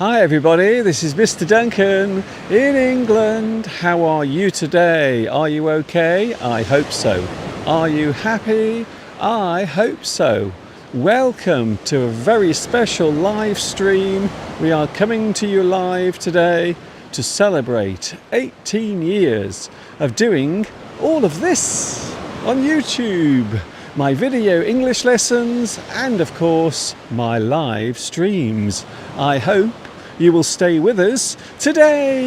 Hi everybody, this is Mr. Duncan in England. How are you today? Are you okay? I hope so. Are you happy? I hope so. Welcome to a very special live stream. We are coming to you live today to celebrate 18 years of doing all of this on YouTube. My video English lessons and of course my live streams. I hope you will stay with us today.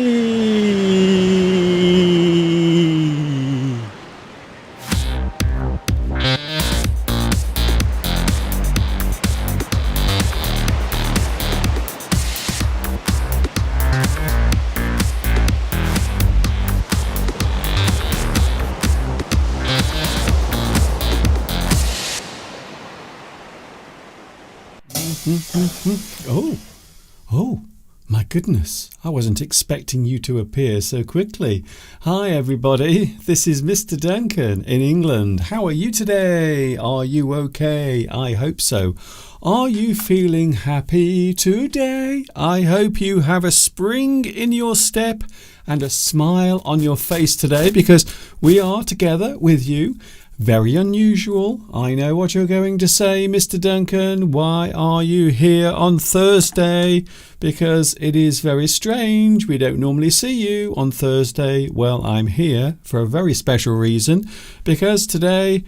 Oh, my goodness, I wasn't expecting you to appear so quickly. Hi everybody, this is Mr. Duncan in England. How are you today? Are you okay? I hope so. Are you feeling happy today? I hope you have a spring in your step and a smile on your face today because we are together with you. Very unusual. I know what you're going to say, Mr. Duncan. Why are you here on Thursday? Because it is very strange. We don't normally see you on Thursday. Well, I'm here for a very special reason because today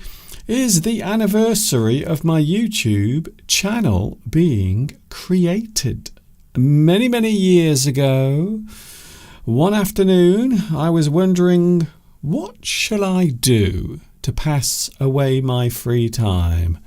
is the anniversary of my YouTube channel being created. Many years ago, one afternoon, I was wondering, what shall I do to pass away my free time?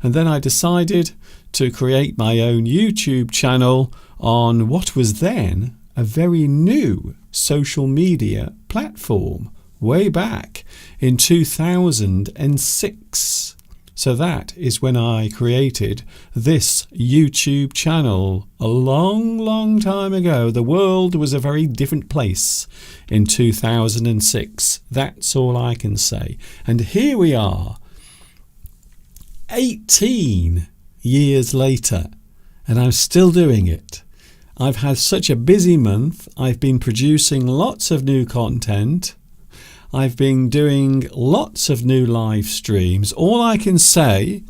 And then I decided to create my own YouTube channel on what was then a very new social media platform way back in 2006. So that is when I created this YouTube channel a long time ago. The world was a very different place in 2006. That's all I can say. And here we are, 18 years later, and I'm still doing it. I've had such a busy month. I've been producing lots of new content. I've been doing lots of new live streams. All I can say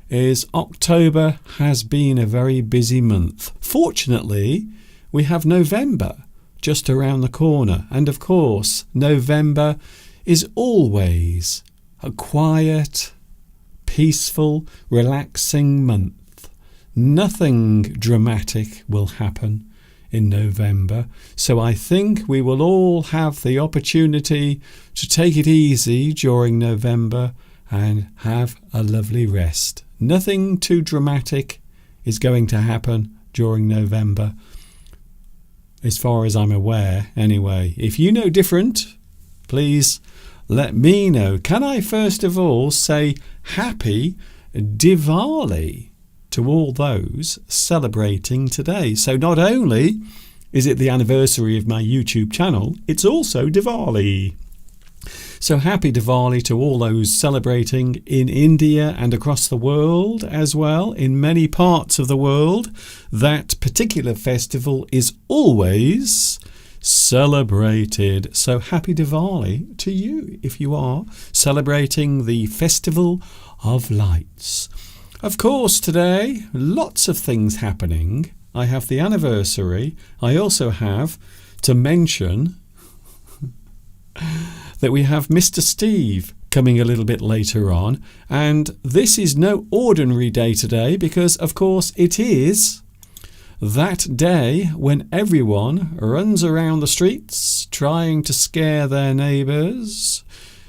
is October has been a very busy month. Fortunately, we have November just around the corner. And of course, November is always a quiet, peaceful, relaxing month. Nothing dramatic will happen in November, so I think we will all have the opportunity to take it easy during November and have a lovely rest. Nothing too dramatic is going to happen during November, as far as I'm aware anyway. If you know different, please let me know. Can I first of all say Happy Diwali to all those celebrating today. So not only is it the anniversary of my YouTube channel, it's also Diwali. So happy Diwali to all those celebrating in India and across the world as well. In many parts of the world, that particular festival is always celebrated. So happy Diwali to you if you are celebrating the Festival of Lights. Of course, today, lots of things happening. I have the anniversary. I also have to mention that we have Mr. Steve coming a little bit later on. And this is no ordinary day today because, of course, it is that day when everyone runs around the streets trying to scare their neighbours.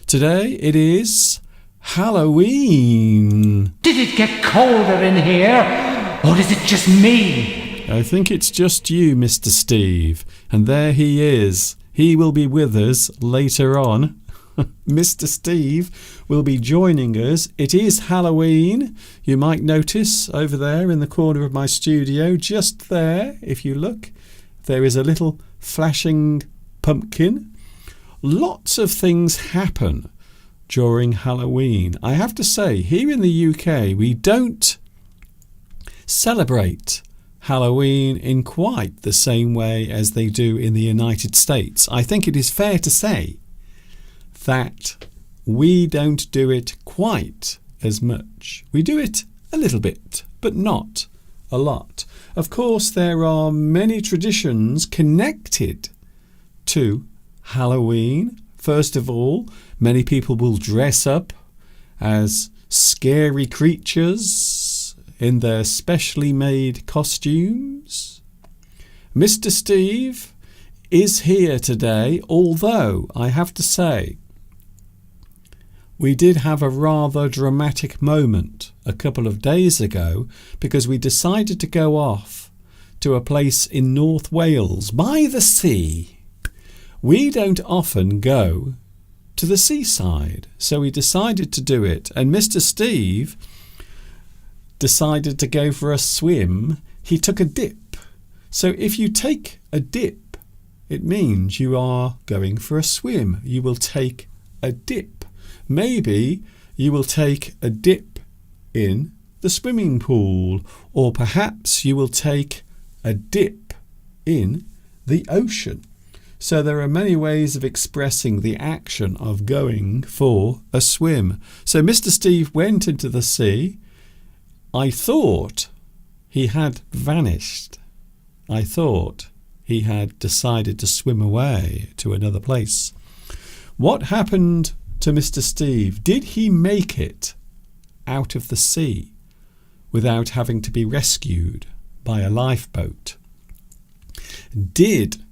Today it is Halloween. Did it get colder in here? Or is it just me? I think it's just you, Mr. Steve. And there he is. He will be with us later on. Mr. Steve will be joining us. It is Halloween. You might notice over there in the corner of my studio, just there, if you look, there is a little flashing pumpkin. Lots of things happen during Halloween. I have to say, here in the UK, we don't celebrate Halloween in quite the same way as they do in the United States. I think it is fair to say that we don't do it quite as much. We do it a little bit, but not a lot. Of course, there are many traditions connected to Halloween. First of all, many people will dress up as scary creatures in their specially made costumes. Mr. Steve is here today, although I have to say we did have a rather dramatic moment a couple of days ago because we decided to go off to a place in North Wales by the sea. We don't often go to the seaside, so we decided to do it, and Mr. Steve decided to go for a swim. He took a dip. So if you take a dip, it means you are going for a swim. You will take a dip. Maybe you will take a dip in the swimming pool, or perhaps you will take a dip in the ocean. So there are many ways of expressing the action of going for a swim. So Mr. Steve went into the sea. I thought he had vanished. I thought he had decided to swim away to another place. What happened to Mr. Steve? Did he make it out of the sea without having to be rescued by a lifeboat? Did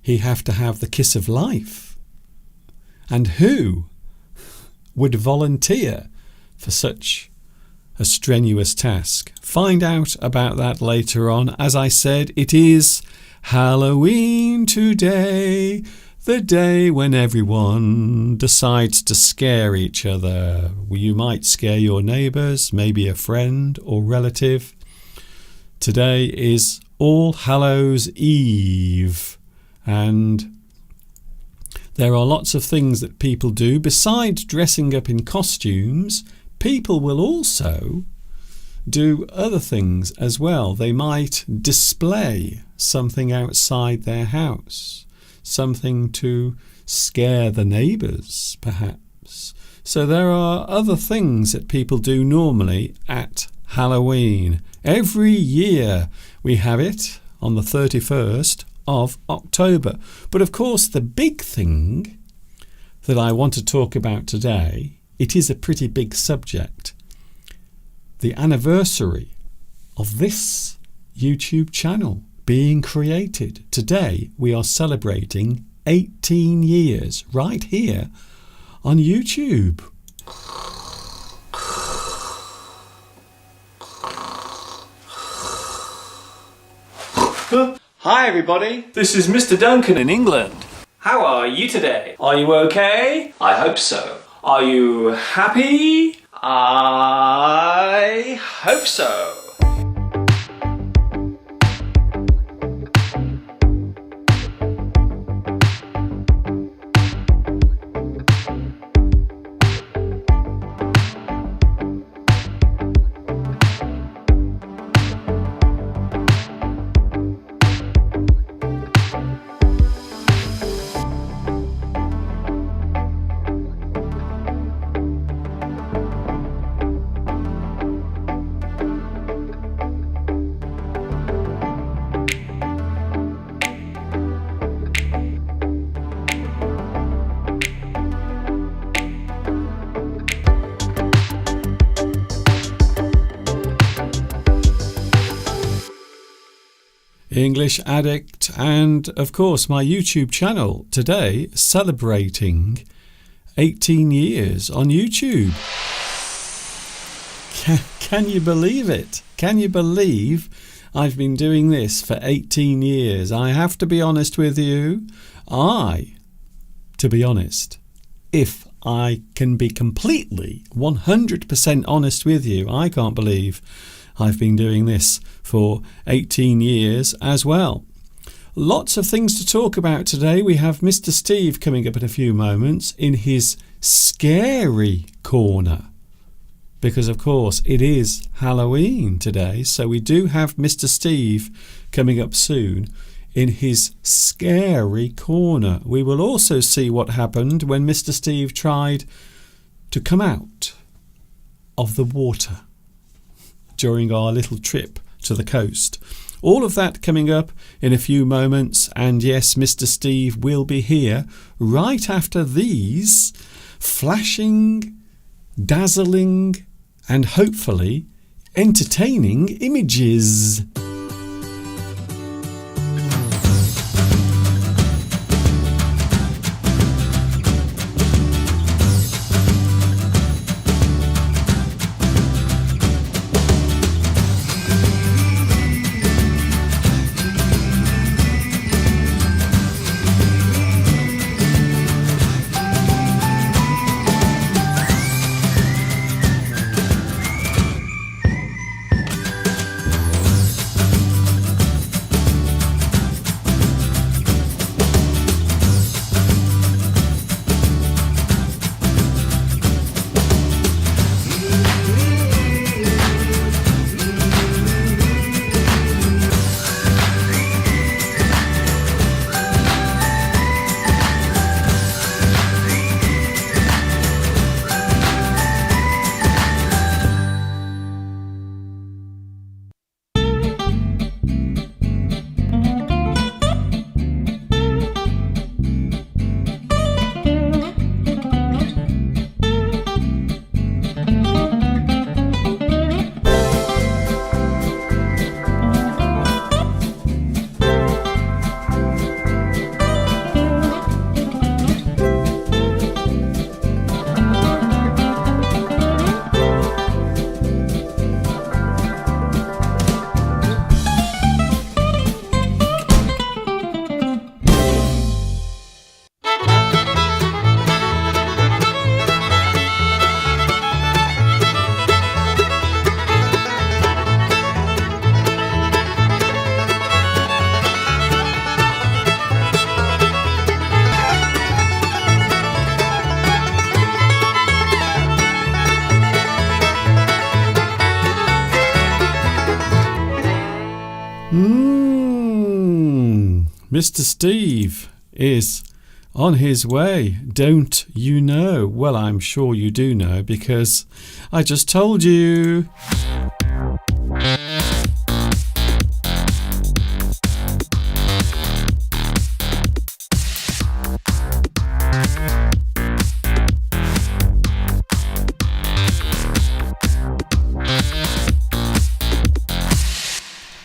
he have to have the kiss of life? And who would volunteer for such a strenuous task? Find out about that later on. As I said, it is Halloween today, the day when everyone decides to scare each other. You might scare your neighbours, maybe a friend or relative. Today is All Hallows Eve, and there are lots of things that people do. Besides dressing up in costumes, people will also do other things as well. They might display something outside their house, something to scare the neighbours, perhaps. So there are other things that people do normally at Halloween. Every year we have it on the 31st of October. But of course, the big thing that I want to talk about today, it is a pretty big subject. The anniversary of this YouTube channel being created. Today we are celebrating 18 years right here on YouTube. Hi everybody, this is Mr. Duncan in England. How are you today? Are you okay? I hope so. Are you happy? I hope so. English Addict, and of course my YouTube channel today celebrating 18 years on YouTube. Can you believe it? Can you believe I've been doing this for 18 years? I have to be honest with you. To be honest, if I can be completely 100% honest with you, I can't believe I've been doing this for 18 years as well. Lots of things to talk about today. We have Mr. Steve coming up in a few moments in his scary corner. because, of course, it is Halloween today. So we do have Mr. Steve coming up soon in his scary corner. We will also see what happened when Mr. Steve tried to come out of the water during our little trip to the coast. All of that coming up in a few moments. And yes, Mr. Steve will be here right after these flashing, dazzling, and hopefully entertaining images. Mr. Steve is on his way, don't you know? Well, I'm sure you do know because I just told you.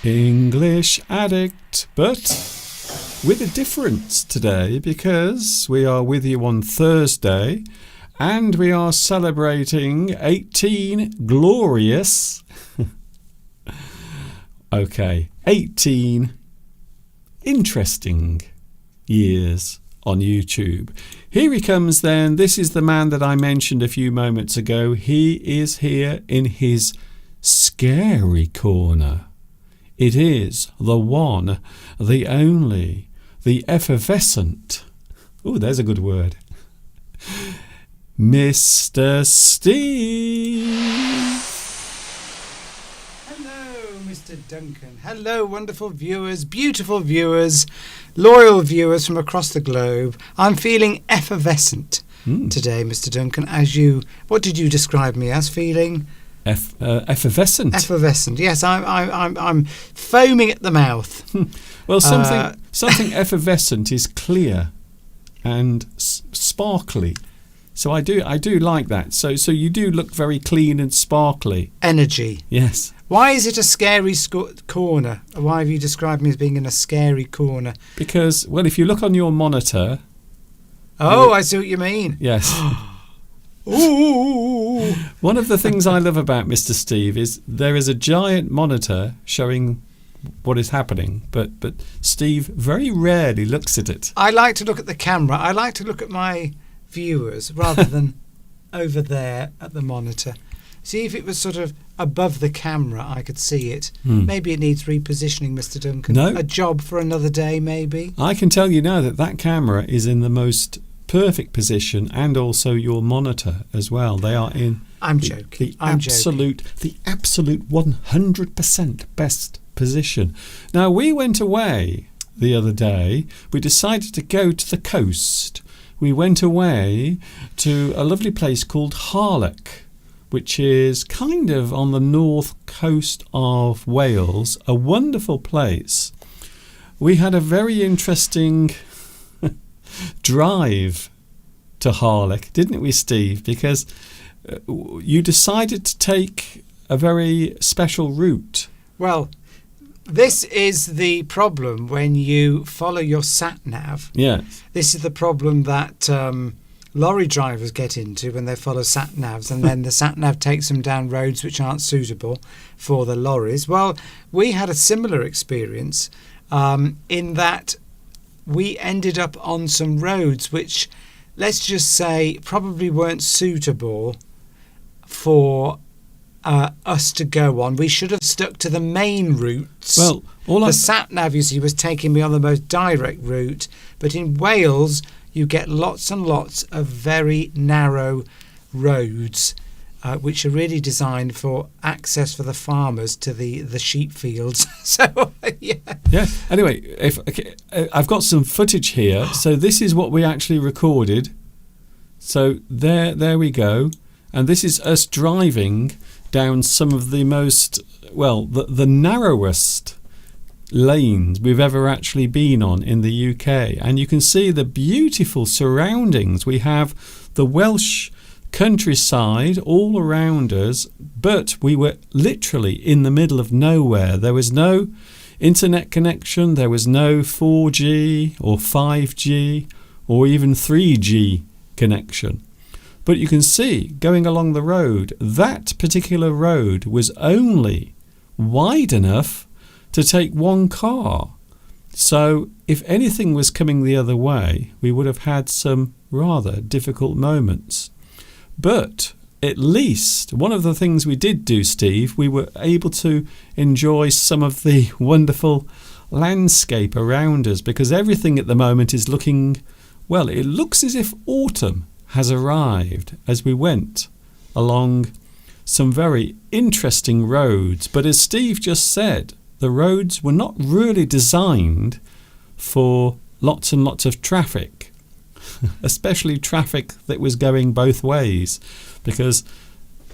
English Addict, but with a difference today because we are with you on Thursday and we are celebrating 18 glorious 18 interesting years on YouTube. Here he comes then. This is the man that I mentioned a few moments ago. He is here in his scary corner. It is the one, the only, the effervescent, there's a good word, Mr. Steve. Hello, Mr. Duncan. Hello, wonderful viewers, beautiful viewers, loyal viewers from across the globe. I'm feeling effervescent today, Mr. Duncan. What did you describe me as feeling? Effervescent. Effervescent. Yes, I'm foaming at the mouth. Well, something effervescent is clear and sparkly. So I do like that. So you do look very clean and sparkly. Energy. Yes. Why is it a scary corner? Why have you described me as being in a scary corner? Because, well, if you look on your monitor. Oh, I see what you mean. Yes. Ooh. One of the things I love about Mr. Steve is there is a giant monitor showing what is happening, but Steve very rarely looks at it. I like to look at the camera. I like to look at my viewers rather than over there at the monitor. See, if it was sort of above the camera, I could see it. Maybe it needs repositioning, Mr. Duncan. No. A job for another day, maybe. I can tell you now that camera is in the most perfect position, and also your monitor as well. They are in I'm joking. the absolute 100% best position. Now, we went away the other day. We decided to go to the coast. We went away to a lovely place called Harlech, which is kind of on the north coast of Wales, a wonderful place. We had a very interesting drive to Harlech, didn't we, Steve? Because you decided to take a very special route. Well, this is the problem when you follow your sat-nav. Yes. This is the problem that lorry drivers get into when they follow sat-navs, and then the sat-nav takes them down roads which aren't suitable for the lorries. Well, we had a similar experience in that we ended up on some roads which, let's just say, probably weren't suitable for us to go on. We should have stuck to the main routes. Well, the sat-nav, you see, was taking me on the most direct route, but in Wales you get lots and lots of very narrow roads which are really designed for access for the farmers to the sheep fields. So yeah. Anyway, I've got some footage here. So this is what we actually recorded. So there we go, and this is us driving down some of the most, well, the narrowest lanes we've ever actually been on in the UK. And you can see the beautiful surroundings. We have the Welsh countryside all around us, but we were literally in the middle of nowhere. There was no internet connection, there was no 4G or 5G or even 3G connection. But you can see, going along the road, that particular road was only wide enough to take one car. So if anything was coming the other way, we would have had some rather difficult moments. But at least one of the things we did do, Steve, we were able to enjoy some of the wonderful landscape around us, because everything at the moment is looking, well, it looks as if autumn has arrived as we went along some very interesting roads. But as Steve just said, the roads were not really designed for lots and lots of traffic, especially traffic that was going both ways, because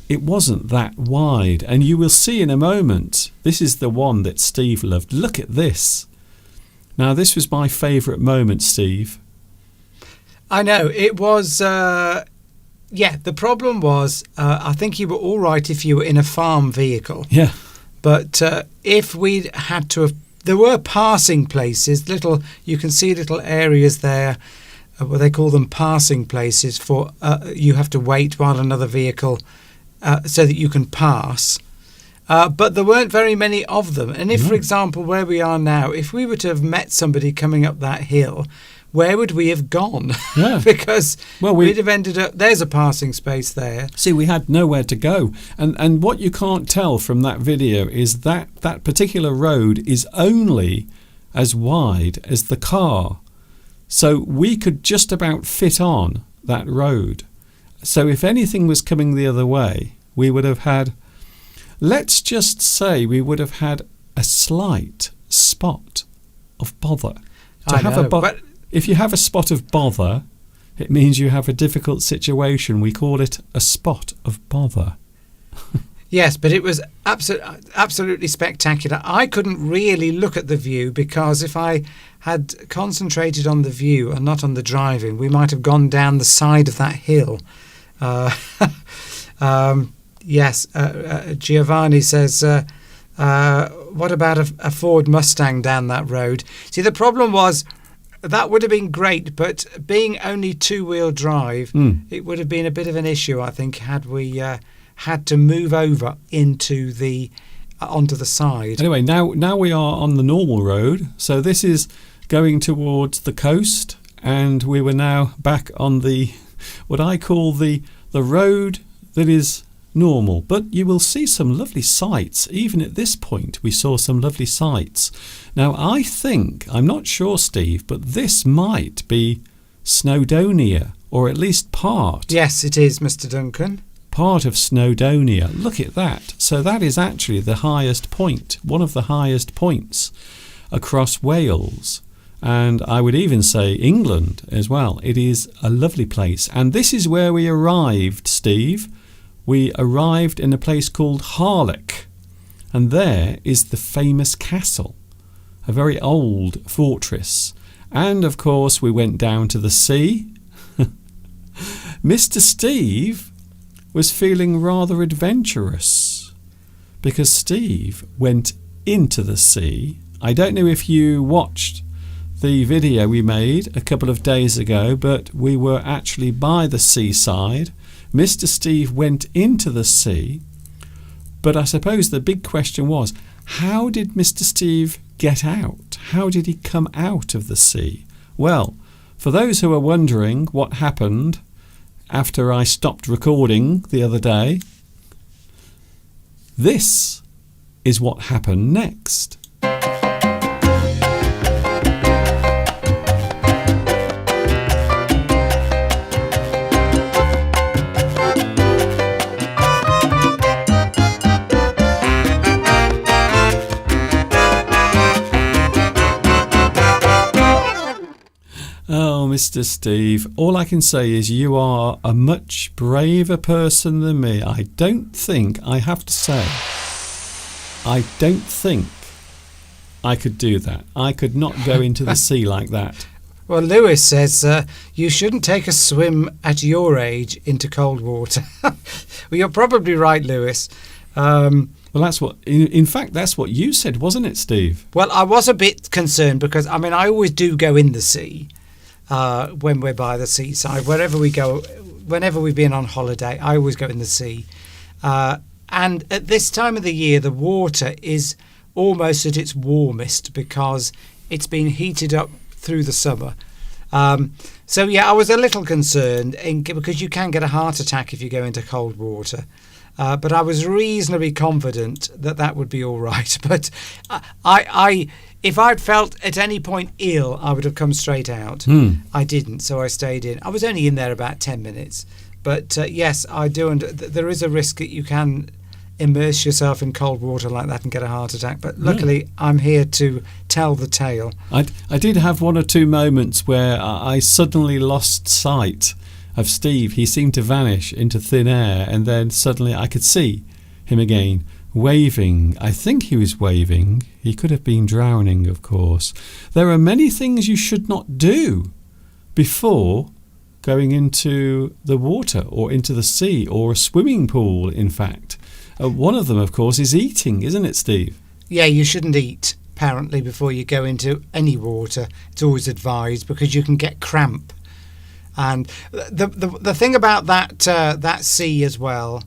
it wasn't that wide. And you will see in a moment, this is the one that Steve loved. Look at this. Now, this was my favourite moment, Steve. I know, it was, the problem was, I think you were all right if you were in a farm vehicle. Yeah. But if we'd had to have, there were passing places, you can see little areas there, what they call them passing places, for you have to wait while another vehicle, so that you can pass. But there weren't very many of them. And if, for example, where we are now, if we were to have met somebody coming up that hill, where would we have gone? Yeah. Because we'd have ended up, there's a passing space there. See, we had nowhere to go. And what you can't tell from that video is that that particular road is only as wide as the car. So we could just about fit on that road. So if anything was coming the other way, we would have had, let's just say we would have had a slight spot of bother. If you have a spot of bother, it means you have a difficult situation. We call it a spot of bother. Yes, but it was absolutely spectacular. I couldn't really look at the view, because if I had concentrated on the view and not on the driving, we might have gone down the side of that hill. Yes, Giovanni says, what about a Ford Mustang down that road? See, the problem was, that would have been great, but being only two-wheel drive, it would have been a bit of an issue, I think, had we had to move over onto the side. Anyway, now we are on the normal road. So this is going towards the coast, and we were now back on the, what I call the road that is normal. But you will see some lovely sights. Even at this point, we saw some lovely sights. Now, I think, I'm not sure, Steve, but this might be Snowdonia, or at least part. Yes, it is, Mr. Duncan. Part of Snowdonia. Look at that. So that is actually the highest point, one of the highest points across Wales. And I would even say England as well. It is a lovely place. And this is where we arrived, Steve. We arrived in a place called Harlech. And there is the famous castle, a very old fortress. And of course we went down to the sea. Mr. Steve was feeling rather adventurous because Steve went into the sea. I don't know if you watched the video we made a couple of days ago, but we were actually by the seaside. Mr. Steve went into the sea, but I suppose the big question was, how did Mr. Steve get out? How did he come out of the sea? Well, for those who are wondering what happened after I stopped recording the other day, this is what happened next. Oh, Mr. Steve, all I can say is you are a much braver person than me. I don't think, I have to say, I don't think I could do that. I could not go into the sea like that. Well, Lewis says you shouldn't take a swim at your age into cold water. Well, you're probably right, Lewis. Well, that's what, in fact, that's what you said, wasn't it, Steve? Well, I was a bit concerned because, I mean, I always do go in the sea when we're by the seaside. Wherever we go, whenever we've been on holiday, I always go in the sea. And at this time of the year, the water is almost at its warmest because it's been heated up through the summer. So, yeah, I was a little concerned because you can get a heart attack if you go into cold water. But I was reasonably confident that that would be all right. But if I'd felt at any point ill, I would have come straight out. I didn't, so I stayed in. I was only in there about 10 minutes. But yes, I do. And there is a risk that you can immerse yourself in cold water like that and get a heart attack. But luckily, I'm here to tell the tale. I did have one or two moments where I suddenly lost sight of Steve. He seemed to vanish into thin air, and then suddenly I could see him again, waving. I think he was waving. He could have been drowning, of course. There are many things you should not do before going into the water or into the sea or a swimming pool, in fact. One of them, of course, is eating, isn't it, Steve? Yeah, you shouldn't eat, apparently, before you go into any water. It's always advised because you can get cramp. And the thing about that sea as well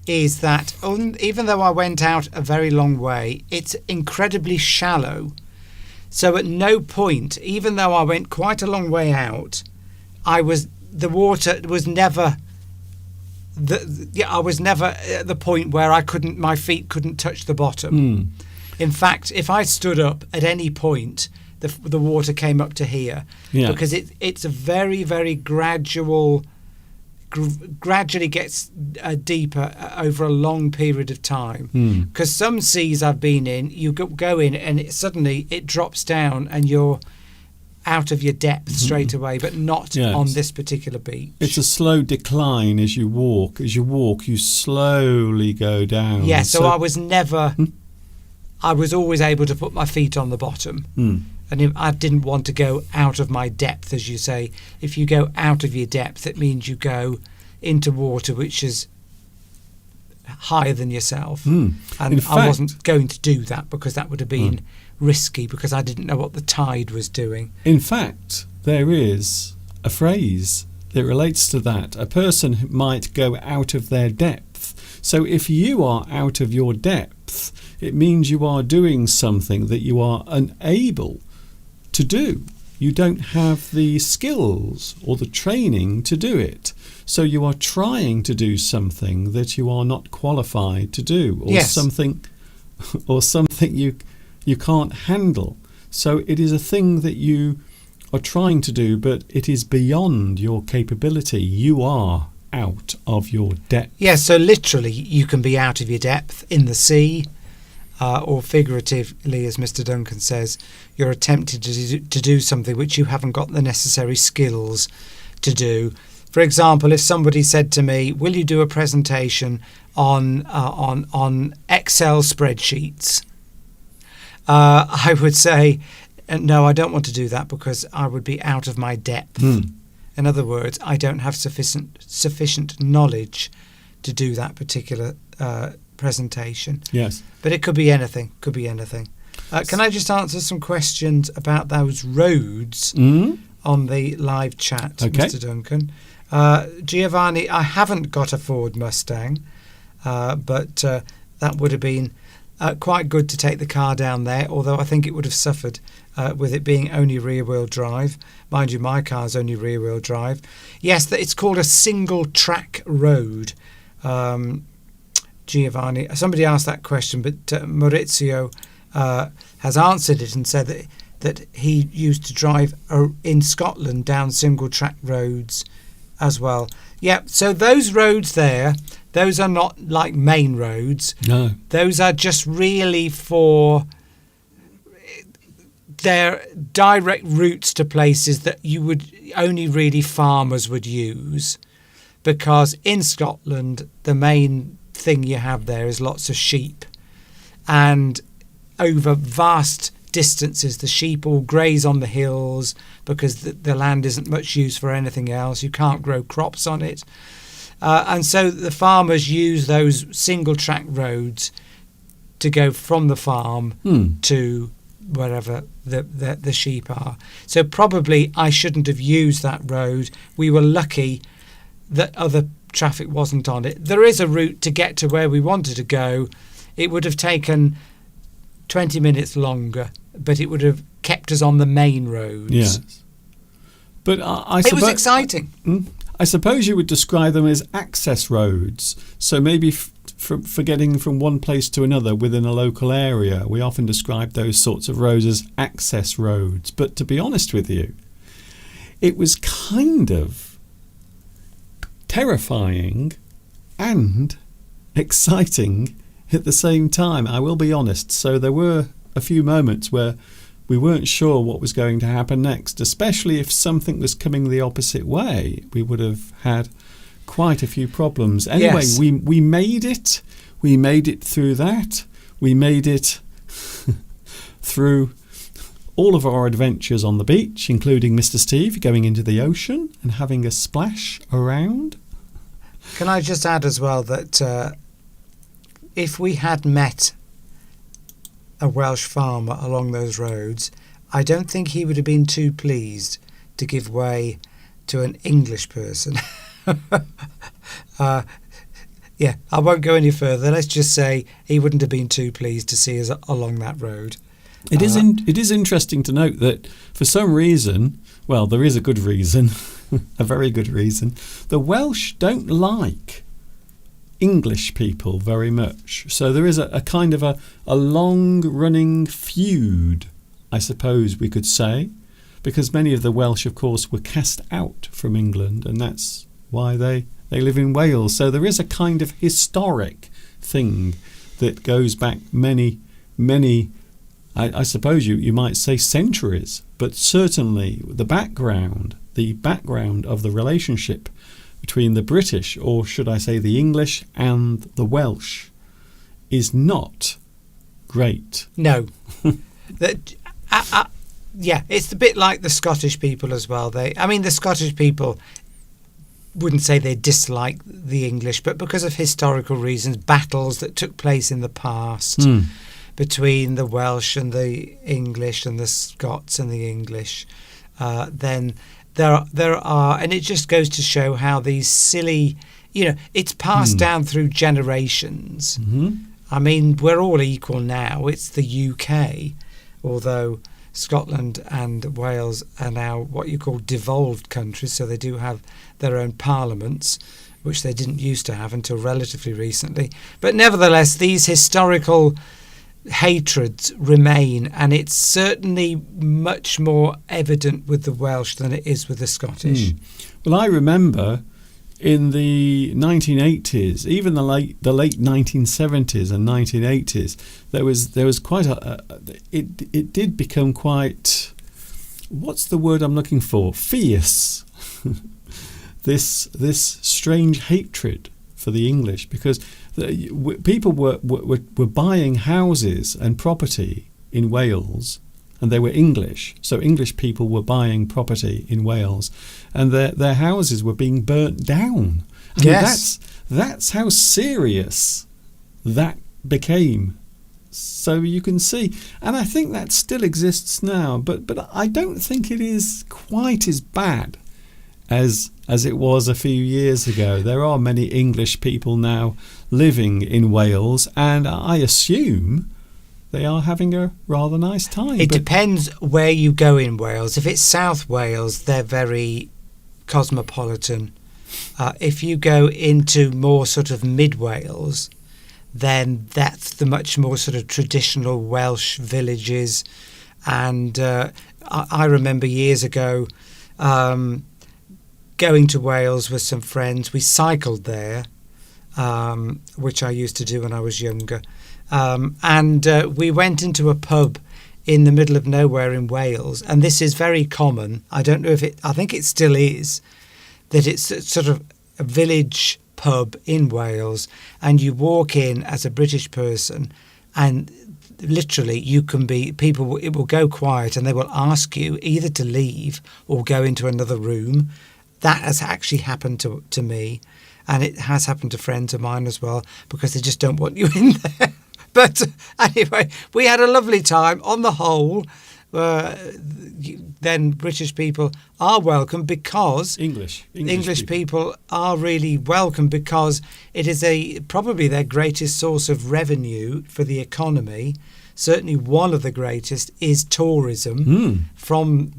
is that even though I went out a very long way, it's incredibly shallow. So at no point, even though I went quite a long way out, I was never at the point where my feet couldn't touch the bottom. In fact, if I stood up at any point, the water came up to here, because it's a very, very gradually gets deeper over a long period of time. Because some seas I've been in, you go in and suddenly it drops down and you're out of your depth straight away, but not on this particular beach. It's a slow decline as you walk. As you walk, you slowly go down. Yeah, so I was never... I was always able to put my feet on the bottom. And I didn't want to go out of my depth, as you say. If you go out of your depth, it means you go into water which is higher than yourself. And I wasn't going to do that because that would have been risky because I didn't know what the tide was doing. In fact, there is a phrase that relates to that. A person might go out of their depth. So if you are out of your depth, it means you are doing something that you are unable to do. You don't have the skills or the training to do it. So you are trying to do something that you are not qualified to do, or something you can't handle. So it is a thing that you or trying to do, but it is beyond your capability. You are out of your depth. Yeah, so literally you can be out of your depth in the sea, or figuratively, as Mr. Duncan says, you're attempting to do something which you haven't got the necessary skills to do. For example, if somebody said to me, will you do a presentation on Excel spreadsheets? I would say, no, I don't want to do that because I would be out of my depth. In other words, I don't have sufficient knowledge to do that particular presentation. Yes. But it could be anything. Can I just answer some questions about those roads on the live chat, Okay. Mr. Duncan? Giovanni, I haven't got a Ford Mustang, but that would have been quite good to take the car down there, although I think it would have suffered with it being only rear-wheel drive. Mind you, my car's only rear-wheel drive. Yes, it's called a single-track road. Giovanni, somebody asked that question, but Maurizio has answered it and said that he used to drive in Scotland down single-track roads as well. Yeah, so those roads there, those are not like main roads. No. Those are just really for their direct routes to places that you would only really farmers would use, because in Scotland the main thing you have there is lots of sheep, and over vast distances the sheep all graze on the hills because the land isn't much use for anything else. You can't grow crops on it, and so the farmers use those single track roads to go from the farm to wherever the sheep are. So probably I shouldn't have used that road. We were lucky that other traffic wasn't on it. There is a route to get to where we wanted to go. It would have taken 20 minutes longer, but it would have kept us on the main roads. Yes. But it was exciting. I suppose you would describe them as access roads. So maybe for getting from one place to another within a local area, we often describe those sorts of roads as access roads. But to be honest with you, it was kind of terrifying and exciting at the same time, I will be honest. So there were a few moments where we weren't sure what was going to happen next, especially if something was coming the opposite way. We would have had quite a few problems. Anyway, yes. we made it. We made it through that. We made it through all of our adventures on the beach, including Mr. Steve going into the ocean and having a splash around. Can I just add as well that if we had met a Welsh farmer along those roads, I don't think he would have been too pleased to give way to an English person. Yeah, I won't go any further. Let's just say he wouldn't have been too pleased to see us along that road. It is interesting to note that for some reason, well, there is a good reason, a very good reason, the Welsh don't like English people very much. So there is a kind of a long-running feud, I suppose we could say, because many of the Welsh, of course, were cast out from England, and that's why they live in Wales. So there is a kind of historic thing that goes back many, I suppose you might say centuries, but certainly the background of the relationship between the British, or should I say the English, and the Welsh is not great. No. Yeah, it's a bit like the Scottish people as well. The Scottish people wouldn't say they dislike the English, but because of historical reasons, battles that took place in the past between the Welsh and the English and the Scots and the English, then there are, and it just goes to show how these silly, it's passed down through generations. I mean, we're all equal now. It's the UK, although Scotland and Wales are now what you call devolved countries, so they do have their own parliaments, which they didn't used to have until relatively recently. But nevertheless, these historical hatreds remain, and it's certainly much more evident with the Welsh than it is with the Scottish. Well, I remember in the 1980s, even the late 1970s and 1980s, there was quite it did become quite, what's the word I'm looking for? Fierce. this strange hatred for the English, because people were buying houses and property in Wales, and they were English. So English people were buying property in Wales, and their houses were being burnt down. I mean, that's how serious that became. So you can see, and I think that still exists now, but I don't think it is quite as bad as it was a few years ago. There are many English people now living in Wales, and I assume they are having a rather nice time. It depends where you go in Wales. If it's South Wales, they're very cosmopolitan. If you go into more sort of mid Wales, then that's the much more sort of traditional Welsh villages. And I remember years ago going to Wales with some friends. We cycled there, which I used to do when I was younger. And we went into a pub in the middle of nowhere in Wales. And this is very common. I don't know I think it still is, that it's sort of a village pub in Wales, and you walk in as a British person, and literally it will go quiet, and they will ask you either to leave or go into another room. That has actually happened to me, and it has happened to friends of mine as well, because they just don't want you in there. But anyway, we had a lovely time. On the whole, then British people are welcome, because English people are really welcome, because it is probably their greatest source of revenue for the economy. Certainly one of the greatest is tourism from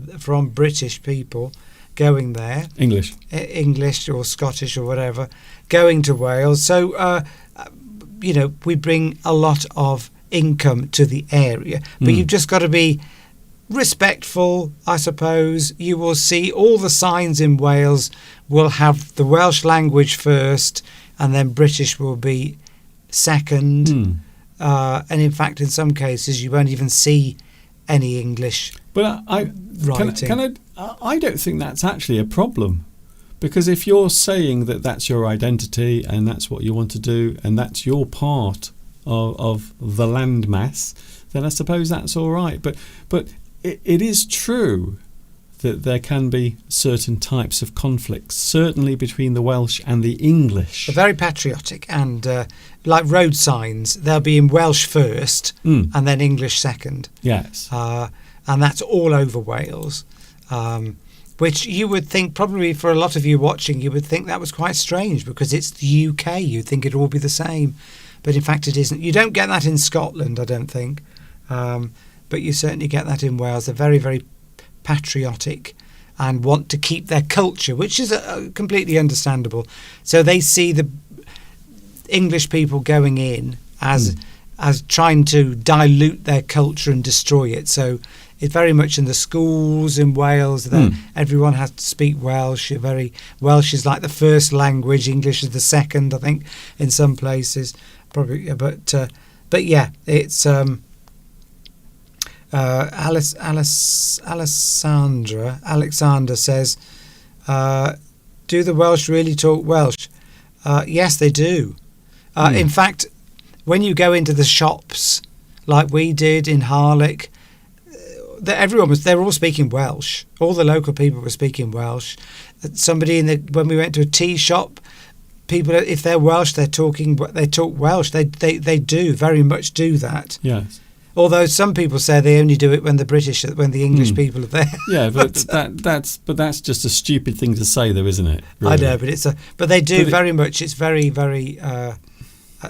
British people going there. English or Scottish or whatever, going to Wales. So, we bring a lot of income to the area. But you've just got to be respectful, I suppose. You will see all the signs in Wales will have the Welsh language first, and then British will be second. And in fact, in some cases, you won't even see any English writing. I don't think that's actually a problem, because if you're saying that that's your identity and that's what you want to do and that's your part of the landmass, then I suppose that's all right. But it is true that there can be certain types of conflicts, certainly between the Welsh and the English. They're very patriotic, and like road signs, they'll be in Welsh first and then English second. Yes. And that's all over Wales, which you would think, probably for a lot of you watching, you would think that was quite strange, because it's the UK. You'd think it'd all be the same. But in fact, it isn't. You don't get that in Scotland, I don't think. But you certainly get that in Wales. They're very, very patriotic and want to keep their culture, which is completely understandable. So they see the English people going in as trying to dilute their culture and destroy it. So it's very much in the schools in Wales that everyone has to speak Welsh. Welsh is like the first language. English is the second, I think, in some places. Probably, but yeah, it's Alexander says, do the Welsh really talk Welsh? Yes, they do. In fact, when you go into the shops, like we did in Harlech, they're all speaking Welsh. All the local people were speaking Welsh. When we went to a tea shop, people, if they're Welsh, they talk Welsh. They do very much do that. Yes. Although some people say they only do it when the English people are there. Yeah, but that's just a stupid thing to say, though, isn't it? Really? I know, but they do very much. It's very, very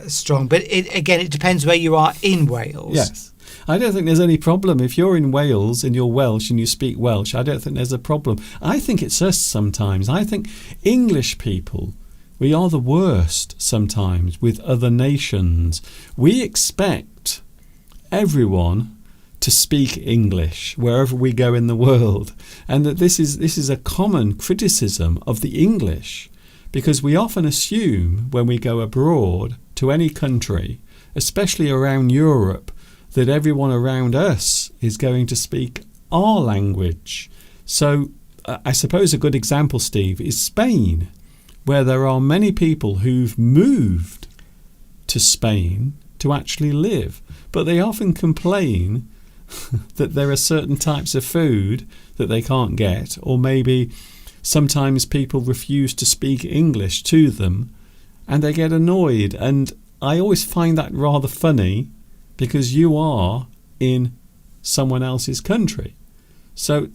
strong. But it depends where you are in Wales. Yes. I don't think there's any problem. If you're in Wales and you're Welsh and you speak Welsh, I don't think there's a problem. I think it's us sometimes. I think English people, we are the worst sometimes with other nations. We expect everyone to speak English wherever we go in the world, and that this is a common criticism of the English, because we often assume when we go abroad to any country, especially around Europe, that everyone around us is going to speak our language. So I suppose a good example, Steve, is Spain, where there are many people who've moved to Spain to actually live, but they often complain that there are certain types of food that they can't get, or maybe sometimes people refuse to speak English to them and they get annoyed. And I always find that rather funny, because you are in someone else's country. So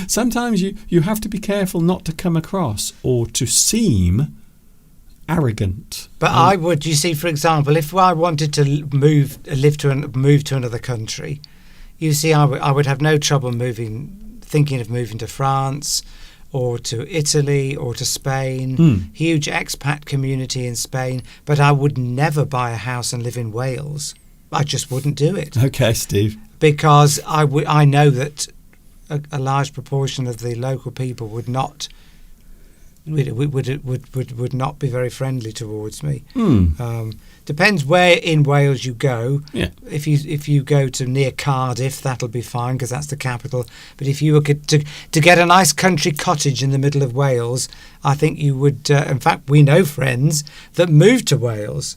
sometimes you have to be careful not to come across or to seem arrogant. But I would, you see, for example, if I wanted to move to another country, you see, I would have no trouble thinking of moving to France or to Italy or to Spain. Huge expat community in Spain, but I would never buy a house and live in Wales. I just wouldn't do it. Okay, Steve. Because I know that a large proportion of the local people would not not be very friendly towards me. Depends where in Wales you go. Yeah. If you go to near Cardiff, that'll be fine because that's the capital. But if you were to get a nice country cottage in the middle of Wales, I think you would. In fact, we know friends that moved to Wales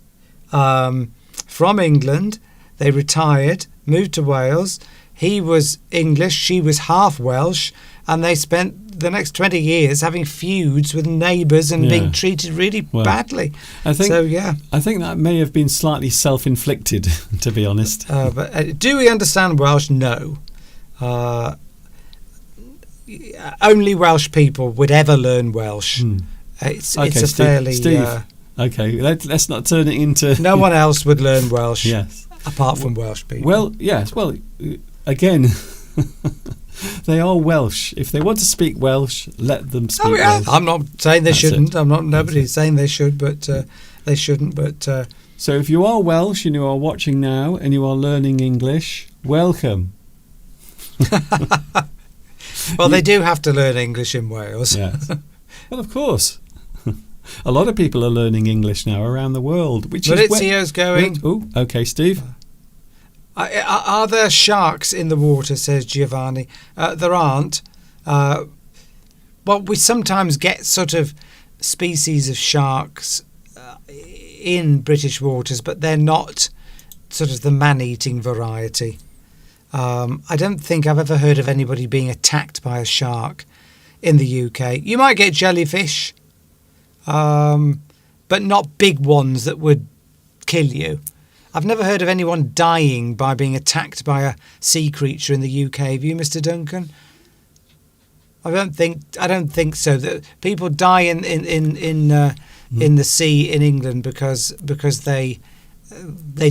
from England. They retired, moved to Wales. He was English, she was half Welsh, and they spent the next 20 years having feuds with neighbours and being treated really badly. I think that may have been slightly self-inflicted, to be honest. But do we understand Welsh? No. Only Welsh people would ever learn Welsh. It's a fairly... Steve, okay, let's not turn it into... No one else would learn Welsh. Yes. Apart from Welsh people. Well, yes. Well, again... They are Welsh. If they want to speak Welsh, let them speak Welsh. I'm not saying they shouldn't. Nobody's saying they should, but they shouldn't. But so if you are Welsh and you are watching now and you are learning English, welcome. Well, they do have to learn English in Wales. Yes. Well, of course. A lot of people are learning English now around the world. Maurizio's going. Oh, okay, Steve. Are there sharks in the water, says Giovanni? There aren't. Well, we sometimes get sort of species of sharks in British waters, but they're not sort of the man-eating variety. I don't think I've ever heard of anybody being attacked by a shark in the UK. You might get jellyfish, but not big ones that would kill you. I've never heard of anyone dying by being attacked by a sea creature in the UK. Have you, Mr. Duncan? I don't think so. That people die in the sea in England because they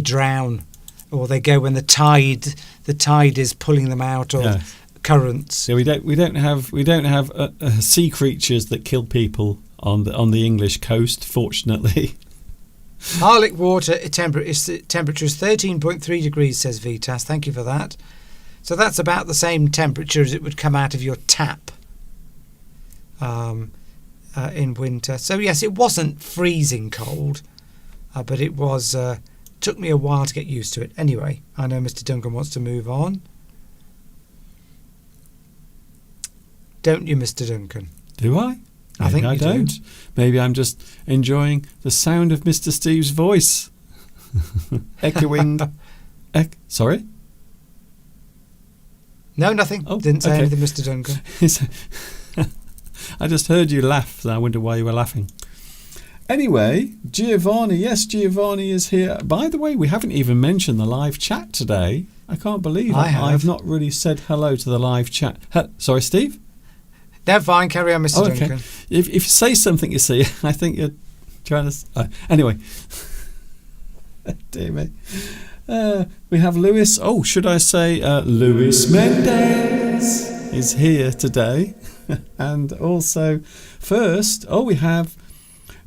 drown, or they go when the tide is pulling them out, or currents. Yeah, we don't have sea creatures that kill people on the English coast, fortunately. Harlech water temperature is 13.3 degrees, says Vitas. Thank you for that. So that's about the same temperature as it would come out of your tap in winter. So yes, it wasn't freezing cold, but it was. Took me a while to get used to it. Anyway, I know Mr. Duncan wants to move on. Don't you, Mr. Duncan? Do I? I think I don't. Do. Maybe I'm just enjoying the sound of Mr. Steve's voice. Echoing. Sorry? No, nothing. Oh, Didn't say anything, Mr. Duncan. I just heard you laugh, so I wonder why you were laughing. Anyway, Giovanni. Yes, Giovanni is here. By the way, we haven't even mentioned the live chat today. I can't believe it. I've not really said hello to the live chat. Sorry, Steve? No, fine. Carry on, Mr. Duncan. Okay. If you say something, you see, I think you're trying to... anyway. Dear me. We have Luis... Oh, should I say Luis Mendez is here today. And also, first, we have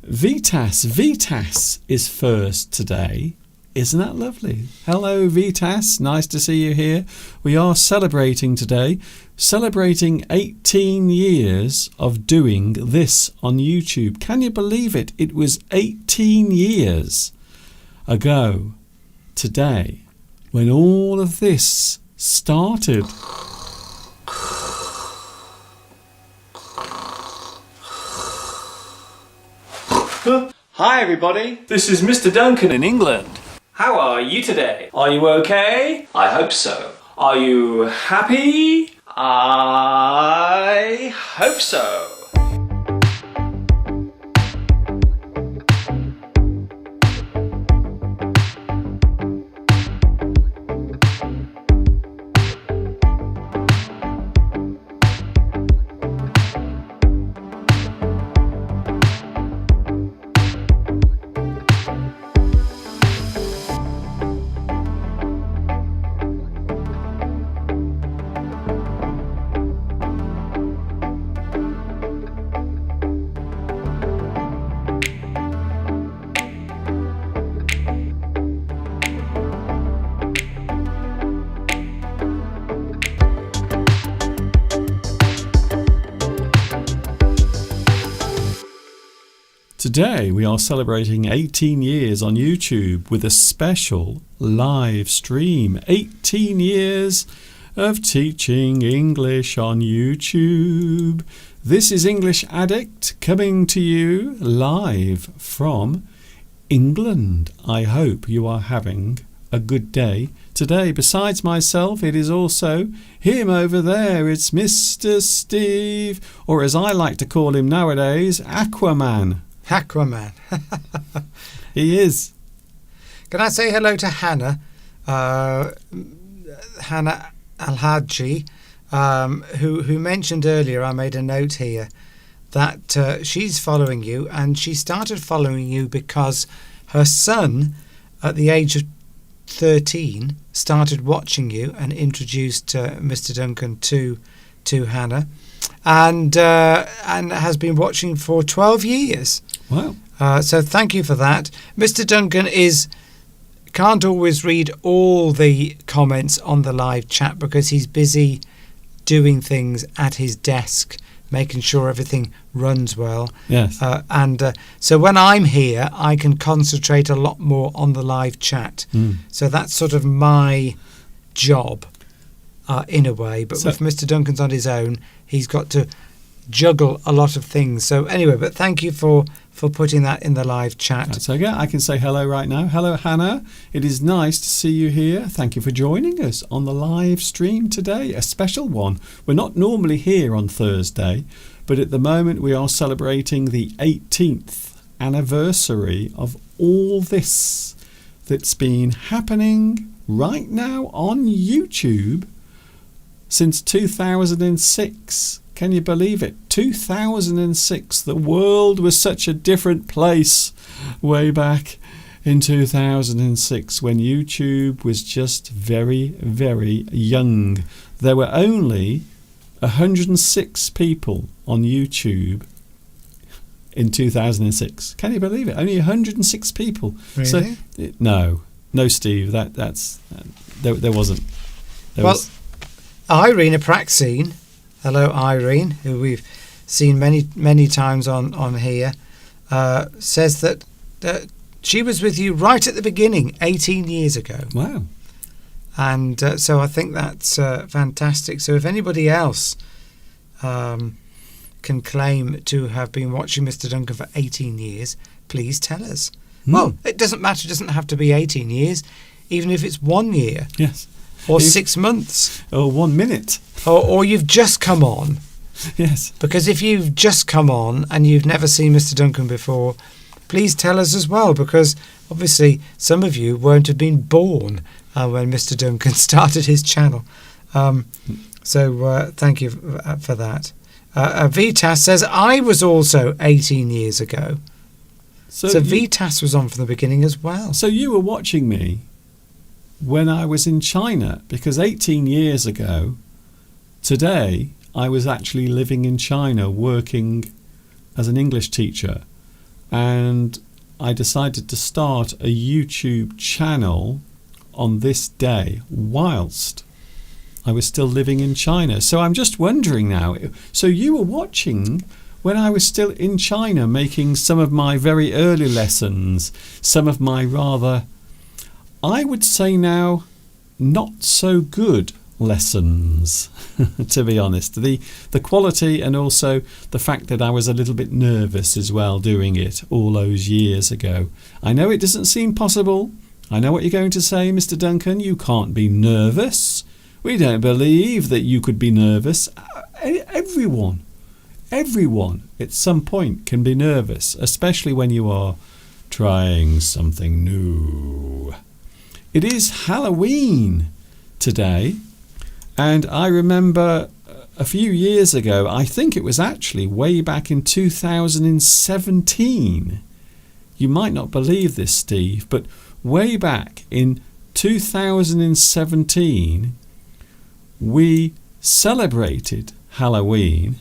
Vitas. Vitas is first today. Isn't that lovely? Hello, Vitas. Nice to see you here. We are celebrating today, celebrating 18 years of doing this on YouTube. Can you believe it? It was 18 years ago today when all of this started. Hi everybody, this is Mr. Duncan in England. How are you today? Are you okay? I hope so. Are you happy? I hope so. Today we are celebrating 18 years on YouTube with a special live stream. 18 years of teaching English on YouTube. This is English Addict coming to you live from England. I hope you are having a good day. Today, besides myself, it is also him over there. It's Mr. Steve, or as I like to call him nowadays, Aquaman. Aquaman. He is. Can I say hello to Hannah? Hannah Al-Hadji, who mentioned earlier, I made a note here, that she's following you, and she started following you because her son, at the age of 13, started watching you and introduced Mr. Duncan to Hannah, and has been watching for 12 years. Wow. So thank you for that. Mr. Duncan can't always read all the comments on the live chat because he's busy doing things at his desk, making sure everything runs well. Yes. So when I'm here, I can concentrate a lot more on the live chat. So that's sort of my job in a way. But if Mr. Duncan's on his own, he's got to juggle a lot of things. So anyway, but thank you for putting that in the live chat. That's okay. I can say hello right now. Hello, Hannah. It is nice to see you here. Thank you for joining us on the live stream today, a special one. We're not normally here on Thursday, but at the moment we are celebrating the 18th anniversary of all this that's been happening right now on YouTube since 2006. Can you believe it? 2006. The world was such a different place way back in 2006 when YouTube was just very, very young. There were only 106 people on YouTube in 2006. Can you believe it? Only 106 people. Really? So, no, Steve. That's there wasn't. Irene Apraxine. Hello, Irene, who we've seen many times on here, says that she was with you right at the beginning, 18 years ago. Wow. And so I think that's fantastic. So if anybody else can claim to have been watching Mr. Duncan for 18 years, please tell us. Well, it doesn't matter. It doesn't have to be 18 years, even if it's 1 year. Yes. Or 6 months. Or 1 minute. Or you've just come on. Yes. Because if you've just come on and you've never seen Mr. Duncan before, please tell us as well, because obviously some of you won't have been born when Mr. Duncan started his channel. So thank you for that. Vitas says, I was also 18 years ago. So Vitas was on from the beginning as well. So you were watching me when I was in China, because 18 years ago today I was actually living in China working as an English teacher, and I decided to start a YouTube channel on this day whilst I was still living in China. So I'm just wondering now, so you were watching when I was still in China, making some of my very early lessons, some of my rather, I would say now, not so good lessons, to be honest. The quality, and also the fact that I was a little bit nervous as well doing it all those years ago. I know it doesn't seem possible. I know what you're going to say, Mr. Duncan. You can't be nervous. We don't believe that you could be nervous. Everyone at some point can be nervous, especially when you are trying something new. It is Halloween today, and I remember a few years ago, I think it was actually way back in 2017. You might not believe this, Steve, but way back in 2017, we celebrated Halloween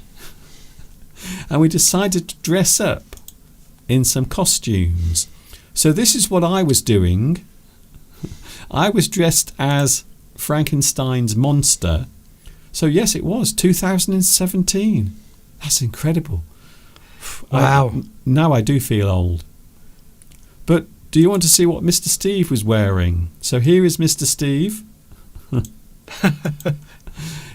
and we decided to dress up in some costumes. So this is what I was doing. I was dressed as Frankenstein's monster. So yes, it was 2017. That's incredible. Wow. Now I do feel old. But do you want to see what Mr. Steve was wearing? So here is Mr. Steve.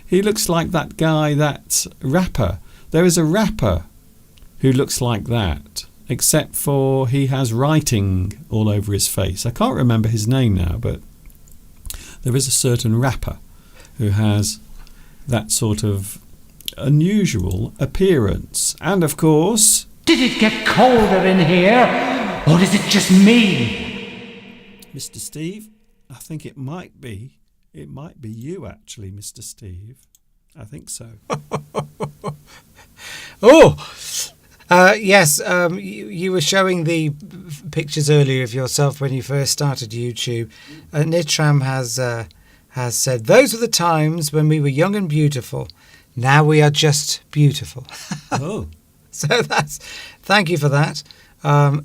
He looks like that guy, that rapper. There is a rapper who looks like that, except for he has writing all over his face. I can't remember his name now, but there is a certain rapper who has that sort of unusual appearance. And of course... Did it get colder in here? Or is it just me? Mr. Steve, I think it might be you actually, Mr. Steve. I think so. Yes, you were showing the pictures earlier of yourself when you first started YouTube. Nitram has said, those were the times when we were young and beautiful. Now we are just beautiful. Oh. So thank you for that.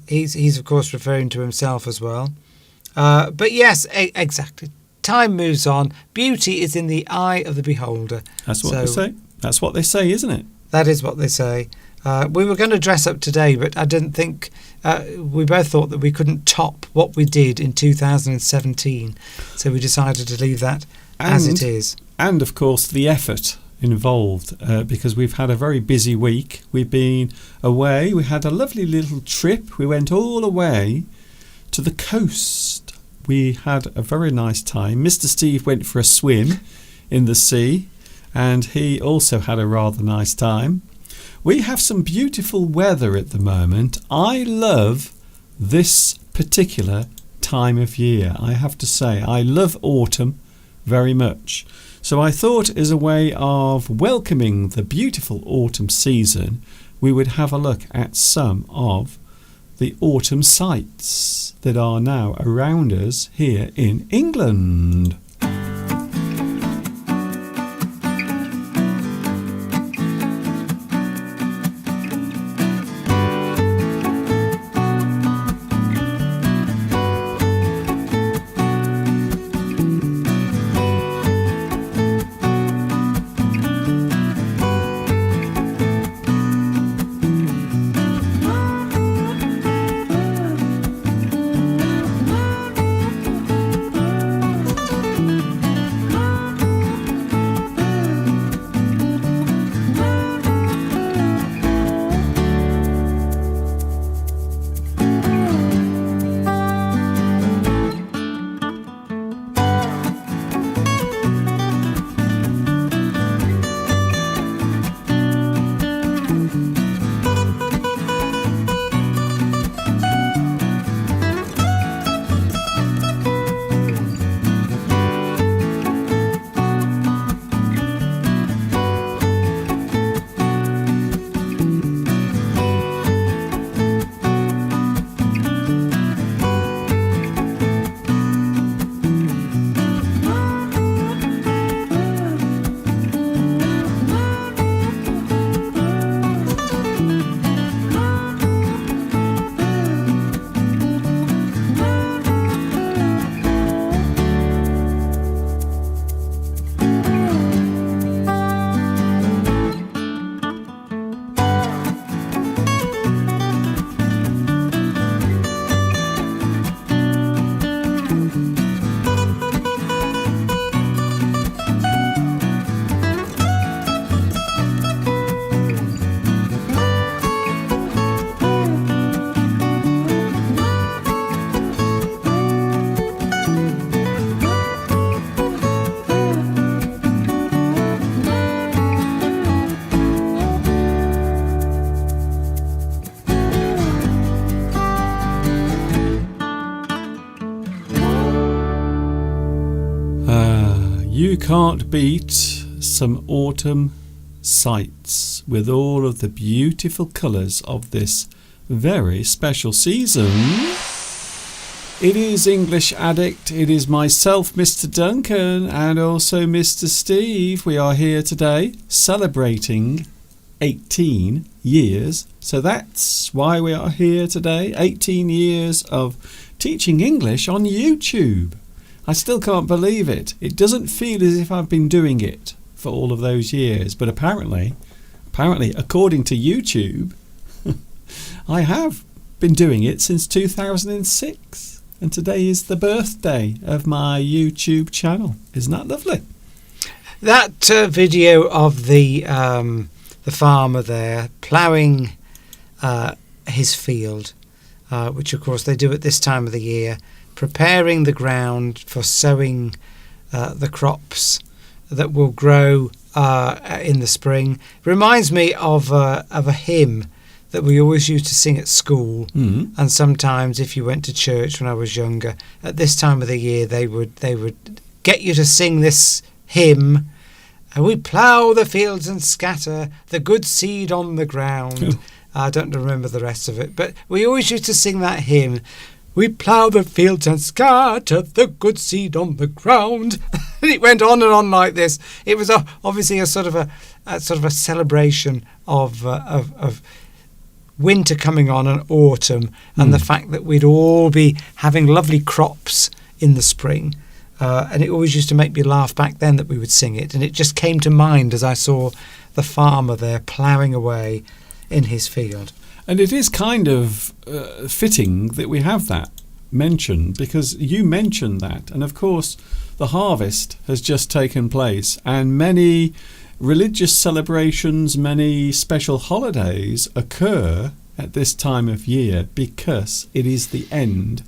He's of course referring to himself as well. But yes, exactly. Time moves on. Beauty is in the eye of the beholder. That's what they say. That's what they say, isn't it? That is what they say. We were going to dress up today, but I didn't think... we both thought that we couldn't top what we did in 2017. So we decided to leave that as it is. And, of course, the effort involved, because we've had a very busy week. We've been away. We had a lovely little trip. We went all the way to the coast. We had a very nice time. Mr. Steve went for a swim in the sea, and he also had a rather nice time. We have some beautiful weather at the moment. I love this particular time of year, I have to say. I love autumn very much. So I thought, as a way of welcoming the beautiful autumn season, we would have a look at some of the autumn sights that are now around us here in England. You can't beat some autumn sights with all of the beautiful colours of this very special season. It is English Addict, it is myself, Mr. Duncan, and also Mr. Steve. We are here today celebrating 18 years. So that's why we are here today. 18 years of teaching English on YouTube. I still can't believe it. It doesn't feel as if I've been doing it for all of those years. But apparently, according to YouTube, I have been doing it since 2006. And today is the birthday of my YouTube channel. Isn't that lovely? That video of the farmer there ploughing his field, which of course they do at this time of the year, preparing the ground for sowing the crops that will grow in the spring, reminds me of a hymn that we always used to sing at school. And sometimes if you went to church when I was younger, at this time of the year they would get you to sing this hymn. We plough the fields and scatter the good seed on the ground. I don't remember the rest of it, but we always used to sing that hymn. We plough the fields and scatter the good seed on the ground. And it went on and on like this. It was obviously a sort of a celebration of winter coming on and autumn, and the fact that we'd all be having lovely crops in the spring. And it always used to make me laugh back then that we would sing it. And it just came to mind as I saw the farmer there ploughing away in his field. And it is kind of fitting that we have that mentioned, because you mentioned that. And of course, the harvest has just taken place, and many religious celebrations, many special holidays occur at this time of year because it is the end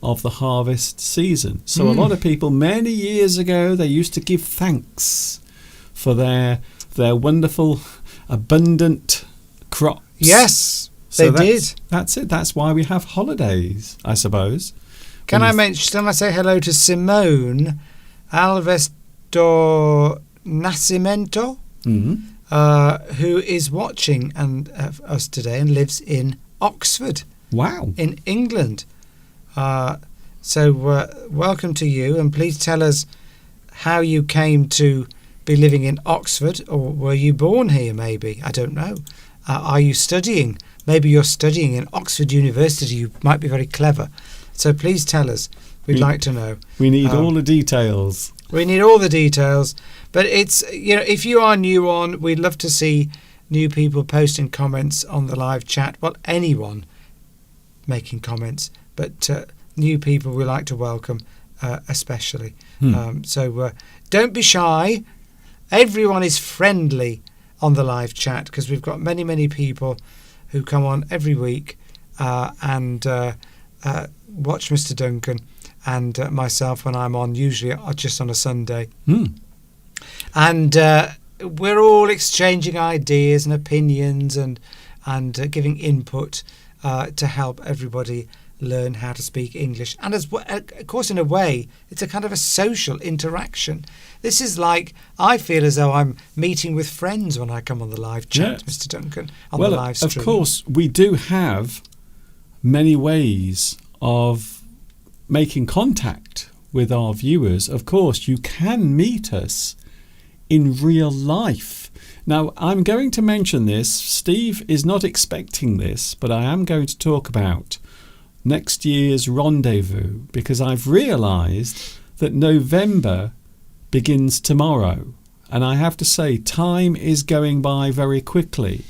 of the harvest season. So a lot of people, many years ago, they used to give thanks for their wonderful, abundant crops. Yes, they did. That's it. That's why we have holidays, I suppose. Can I say hello to Simone Alves do Nascimento, who is watching us today and lives in Oxford. Wow. In England. So welcome to you, and please tell us how you came to be living in Oxford, or were you born here maybe? I don't know. Are you studying? Maybe you're studying in Oxford University. You might be very clever. So please tell us. We'd like to know. We need all the details. We need all the details. But it's, if you are new on, we'd love to see new people posting comments on the live chat. Well, anyone making comments, but new people we like to welcome, especially. So don't be shy. Everyone is friendly on the live chat, because we've got many, many people who come on every week and watch Mr. Duncan and myself when I'm on, usually just on a Sunday. And we're all exchanging ideas and opinions and giving input to help everybody learn how to speak English. And of course, in a way, it's a kind of a social interaction. This is like, I feel as though I'm meeting with friends when I come on the live chat, Mr. Duncan, on the live stream. Of course, we do have many ways of making contact with our viewers. Of course, you can meet us in real life. Now, I'm going to mention this. Steve is not expecting this, but I am going to talk about next year's rendezvous, because I've realised that November begins tomorrow, and I have to say time is going by very quickly.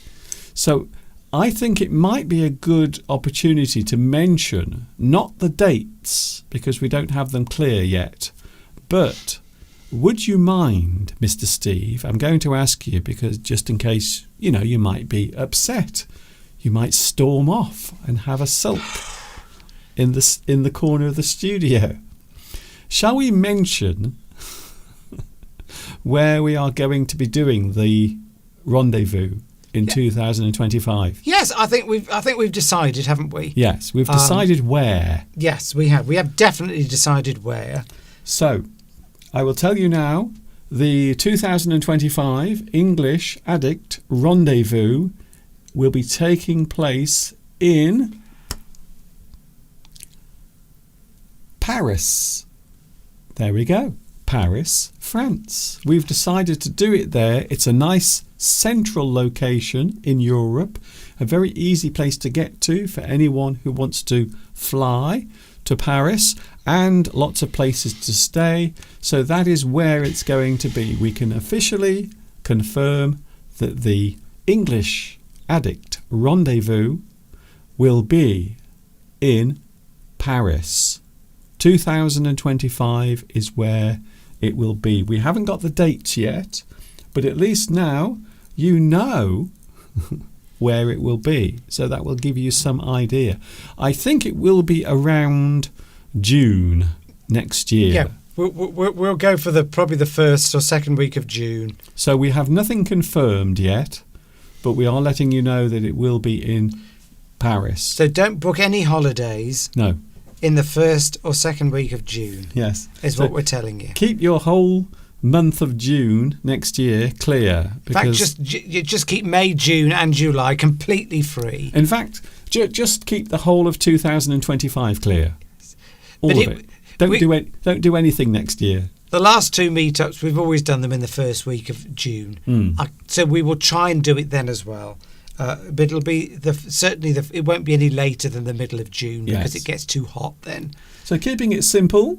So I think it might be a good opportunity to mention not the dates, because we don't have them clear yet, but would you mind, Mr. Steve, I'm going to ask you, because just in case, you might be upset, you might storm off and have a sulk in the corner of the studio. Shall we mention where we are going to be doing the rendezvous in 2025? Yes, I think we've decided, haven't we? Yes, we've decided where. Yes, we have. We have definitely decided where. So, I will tell you now, the 2025 English Addict Rendezvous will be taking place in Paris. There we go. Paris, France. We've decided to do it there. It's a nice central location in Europe, a very easy place to get to for anyone who wants to fly to Paris, and lots of places to stay. So that is where it's going to be. We can officially confirm that the English Addict Rendezvous will be in Paris. 2025 is where it will be. We haven't got the dates yet, but at least now you know where it will be. So that will give you some idea. I think it will be around June next year. Yeah, we'll go for probably the first or second week of June. So we have nothing confirmed yet, but we are letting you know that it will be in Paris. So don't book any holidays. No. In the first or second week of June. Yes. Is what we're telling you. Keep your whole month of June next year clear. Because in fact, just keep May, June and July completely free. In fact, just keep the whole of 2025 clear. All of it. Don't do anything next year. The last two meetups, we've always done them in the first week of June. So we will try and do it then as well. But it'll be it won't be any later than the middle of June because it gets too hot then. So keeping it simple,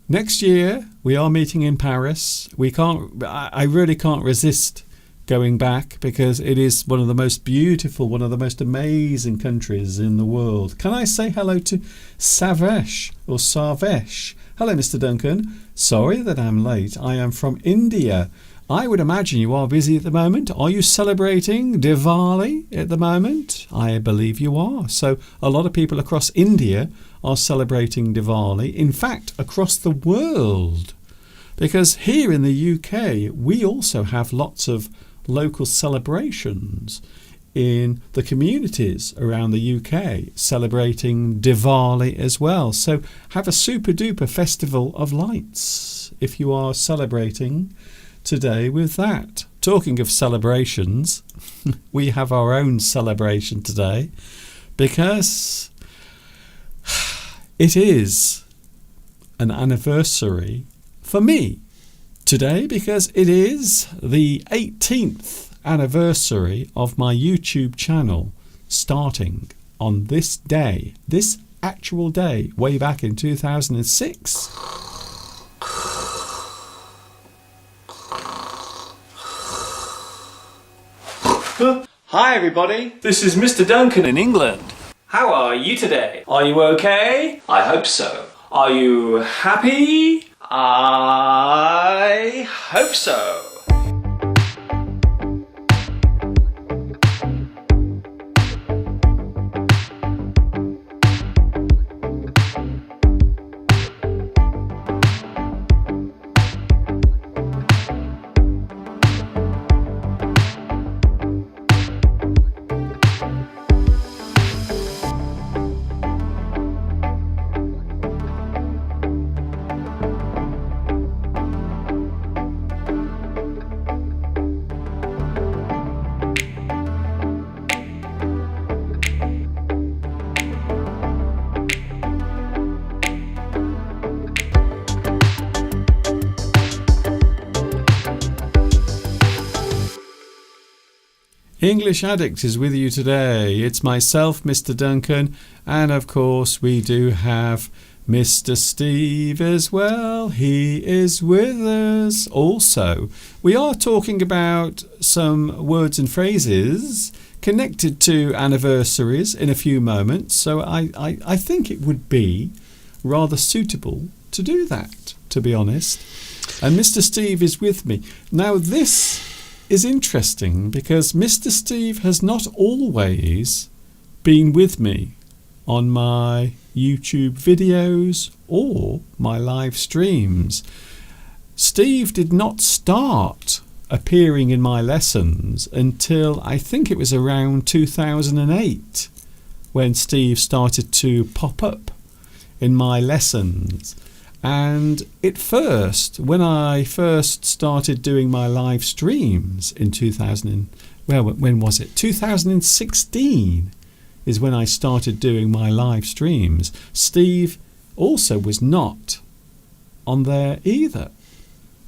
next year we are meeting in Paris. I really can't resist going back because it is one of the most beautiful, one of the most amazing countries in the world. Can I say hello to Savesh or Sarvesh? Hello, Mr. Duncan. Sorry that I'm late. I am from India. I would imagine you are busy at the moment. Are you celebrating Diwali at the moment? I believe you are. So a lot of people across India are celebrating Diwali. In fact, across the world. Because here in the UK, we also have lots of local celebrations in the communities around the UK celebrating Diwali as well. So have a super duper festival of lights if you are celebrating today with that. Talking of celebrations, we have our own celebration today because it is an anniversary for me today because it is the 18th anniversary of my YouTube channel starting on this day, this actual day, way back in 2006. Hi everybody, this is Mr. Duncan in England. How are you today? Are you okay? I hope so. Are you happy? I hope so. English Addict is with you today. It's myself, Mr. Duncan, and of course we do have Mr. Steve as well. He is with us also. We are talking about some words and phrases connected to anniversaries in a few moments, so I think it would be rather suitable to do that, to be honest. And Mr. Steve is with me. Now this is interesting because Mr. Steve has not always been with me on my YouTube videos or my live streams. Steve did not start appearing in my lessons until I think it was around 2008 when Steve started to pop up in my lessons. And when I first started doing my live streams in 2016 is when I started doing my live streams. Steve also was not on there either.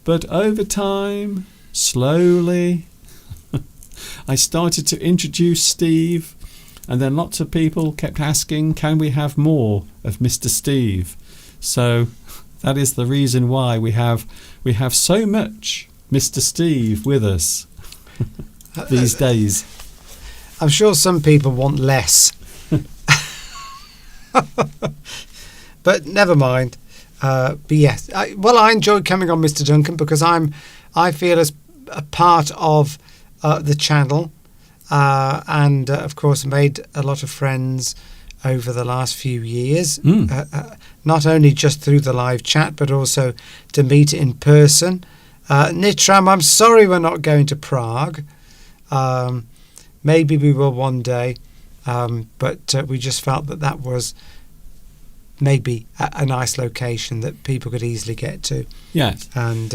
But over time, slowly, I started to introduce Steve, and then lots of people kept asking, can we have more of Mr. Steve? So that is the reason why we have so much Mr. Steve with us these days. I'm sure some people want less. But never mind. But yes, I enjoyed coming on, Mr. Duncan, because I feel as a part of the channel, and of course made a lot of friends over the last few years, not only just through the live chat, but also to meet in person. Nitram, I'm sorry we're not going to Prague. Maybe we will one day, but we just felt that was maybe a nice location that people could easily get to. Yes. And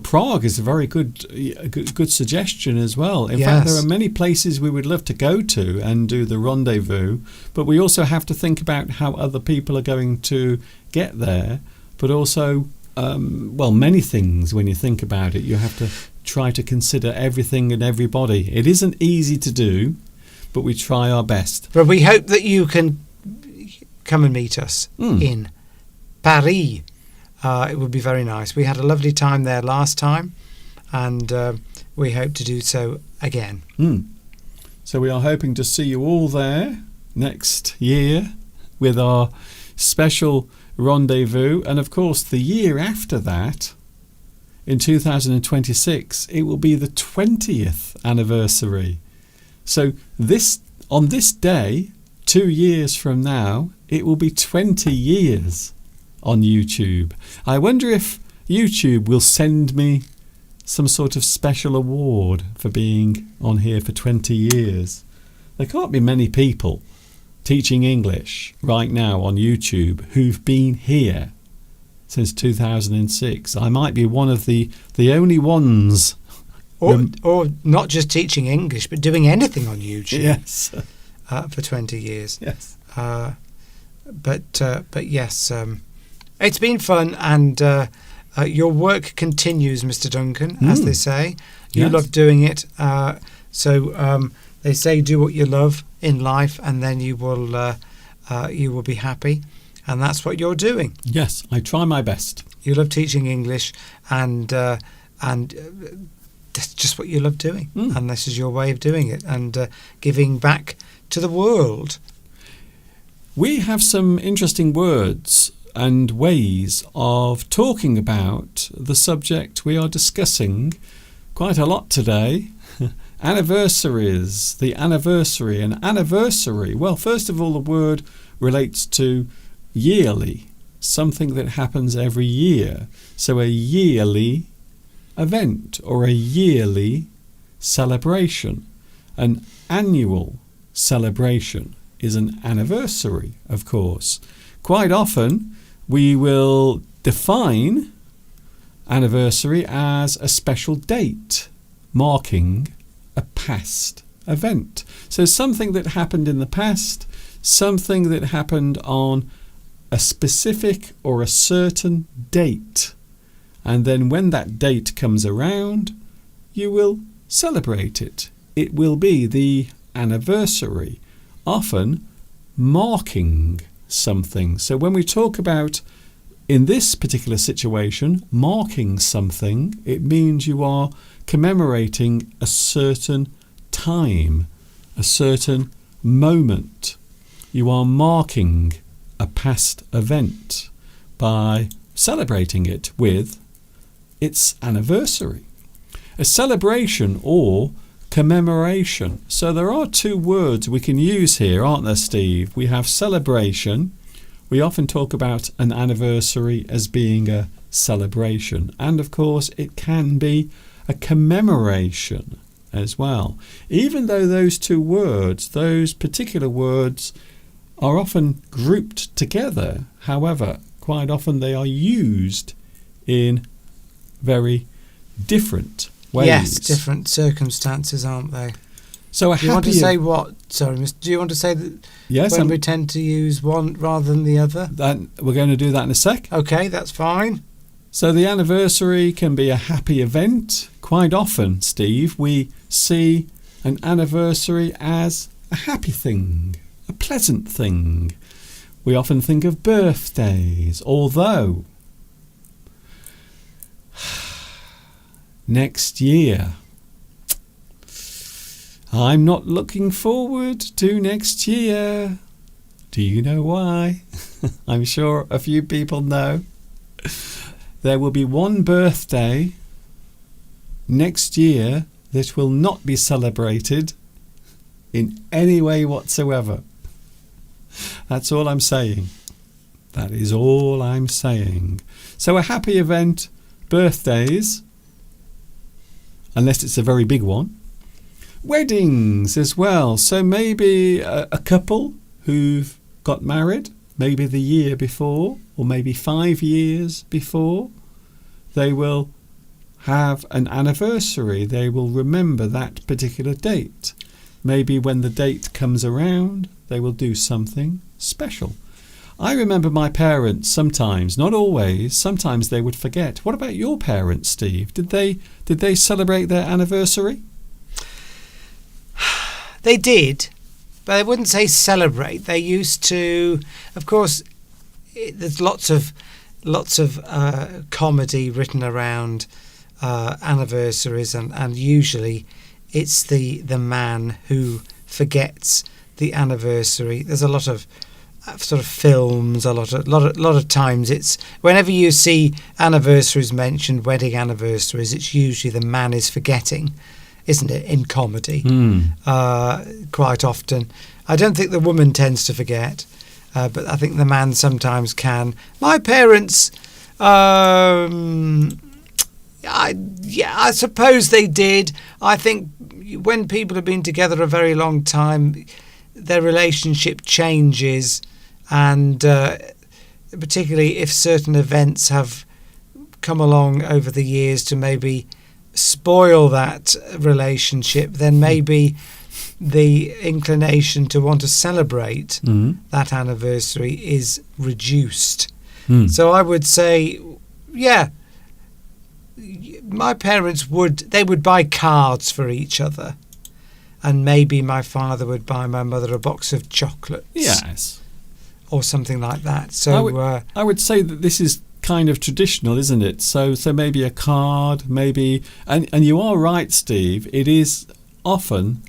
Prague is a very good suggestion as well. In fact, there are many places we would love to go to and do the rendezvous, but we also have to think about how other people are going to get there, but also many things. When you think about it, you have to try to consider everything and everybody. It isn't easy to do, but we try our best. But we hope that you can come and meet us in Paris. It would be very nice. We had a lovely time there last time, and we hope to do so again. So we are hoping to see you all there next year with our special rendezvous. And of course, the year after that, in 2026, it will be the 20th anniversary. So on this day, 2 years from now, it will be 20 years on YouTube. I wonder if YouTube will send me some sort of special award for being on here for 20 years. There can't be many people teaching English right now on YouTube who've been here since 2006. I might be one of the only ones. Or not just teaching English, but doing anything on YouTube. Yes. For 20 years. Yes. But yes, it's been fun, and your work continues, Mr. Duncan, as they say. You love doing it. So they say do what you love in life, and then you will be happy, and that's what you're doing. Yes, I try my best. You love teaching English, and that's just what you love doing, and this is your way of doing it, and giving back to the world. We have some interesting words and ways of talking about the subject we are discussing quite a lot today. Anniversaries, the anniversary. An anniversary, well, first of all, the word relates to yearly, something that happens every year. So a yearly event or a yearly celebration. An annual celebration is an anniversary, of course. Quite often we will define anniversary as a special date marking a past event. So something that happened in the past, something that happened on a specific or a certain date. And then when that date comes around, you will celebrate it. It will be the anniversary, often marking something. So when we talk about, in this particular situation, marking something, it means you are commemorating a certain time, a certain moment. You are marking a past event by celebrating it with its anniversary. A celebration or commemoration. So there are two words we can use here, aren't there, Steve? We have celebration. We often talk about an anniversary as being a celebration. And of course, it can be a commemoration as well. Even though those two words, those particular words, are often grouped together, however, quite often they are used in very different ways. Yes, different circumstances, aren't they? So do you want to say what? Sorry, do you want to say that yes, when we tend to use one rather than the other? We're going to do that in a sec. Okay, that's fine. So the anniversary can be a happy event. Quite often, Steve, we see an anniversary as a happy thing, a pleasant thing. We often think of birthdays, although next year, I'm not looking forward to next year. Do you know why? I'm sure a few people know. There will be one birthday next year that will not be celebrated in any way whatsoever. That's all I'm saying. That is all I'm saying. So a happy event, birthdays, unless it's a very big one. Weddings as well. So maybe a couple who've got married, maybe the year before, or maybe 5 years before, they will have an anniversary. They will remember that particular date. Maybe when the date comes around, they will do something special. I remember my parents sometimes, not always, sometimes they would forget. What about your parents, Steve? Did they celebrate their anniversary? They did, but I wouldn't say celebrate. They used to, of course, there's lots of comedy written around anniversaries, and usually it's the man who forgets the anniversary. There's a lot of sort of films, a lot of times it's whenever you see anniversaries mentioned, wedding anniversaries, it's usually the man is forgetting, isn't it, in comedy? Quite often. I don't think the woman tends to forget, but I think the man sometimes can. My parents, I suppose they did. I think when people have been together a very long time, their relationship changes, and particularly if certain events have come along over the years to maybe spoil that relationship, then maybe the inclination to want to celebrate that anniversary is reduced. So I would say, yeah, my parents would buy cards for each other, and maybe my father would buy my mother a box of chocolates. Yes. Or something like that. So I would say that this is kind of traditional, isn't it? So maybe a card, maybe, and you are right, Steve. It is often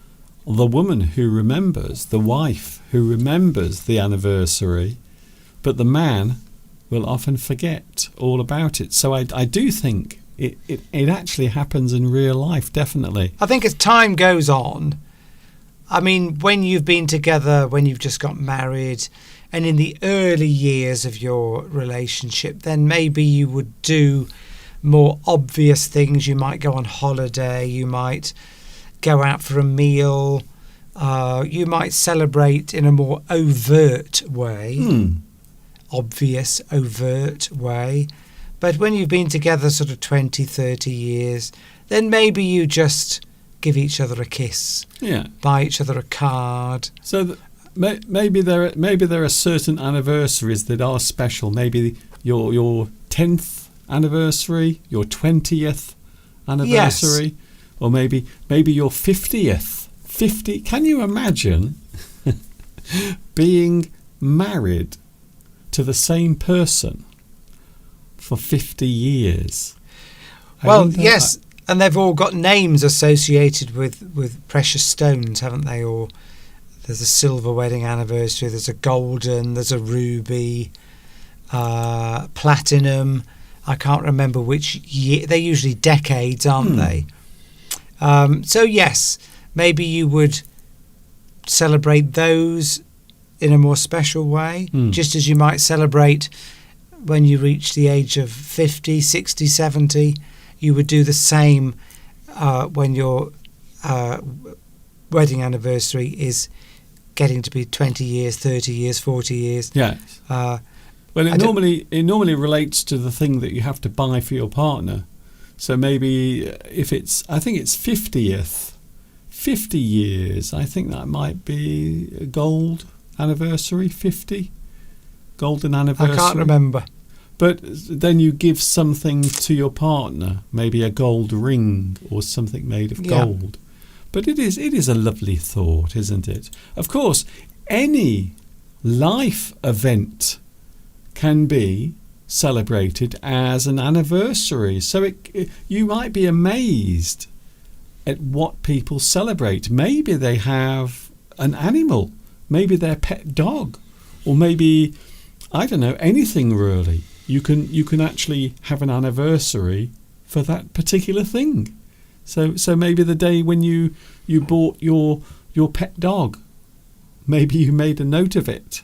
the woman who remembers, the wife who remembers the anniversary, but the man will often forget all about it. So I do think it actually happens in real life, definitely. I think as time goes on, I mean, when you've been together, when you've just got married, and in the early years of your relationship, then maybe you would do more obvious things. You might go on holiday, you might go out for a meal, you might celebrate in a more overt way, obvious, overt way. But when you've been together sort of 20, 30 years, then maybe you just give each other a kiss, buy each other a card. So maybe there are certain anniversaries that are special. Maybe your 10th anniversary, your 20th anniversary, yes. Or maybe your 50th. 50. Can you imagine being married to the same person for 50 years? Well, yes, and they've all got names associated with precious stones, haven't they? Or there's a silver wedding anniversary, there's a golden, there's a ruby, platinum. I can't remember which year. They're usually decades, aren't they? So yes, maybe you would celebrate those in a more special way, just as you might celebrate when you reach the age of 50, 60, 70. You would do the same when your wedding anniversary is getting to be 20 years, 30 years, 40 years. Yes. Well, it normally relates to the thing that you have to buy for your partner. So maybe if I think it's 50 years, I think that might be a gold anniversary, 50 golden anniversary. I can't remember. But then you give something to your partner, maybe a gold ring or something made of gold. But it is a lovely thought, isn't it? Of course, any life event can be celebrated as an anniversary. So you might be amazed at what people celebrate. Maybe they have an animal, maybe their pet dog, or maybe, I don't know, anything really. You can actually have an anniversary for that particular thing. So maybe the day when you bought your pet dog, maybe you made a note of it.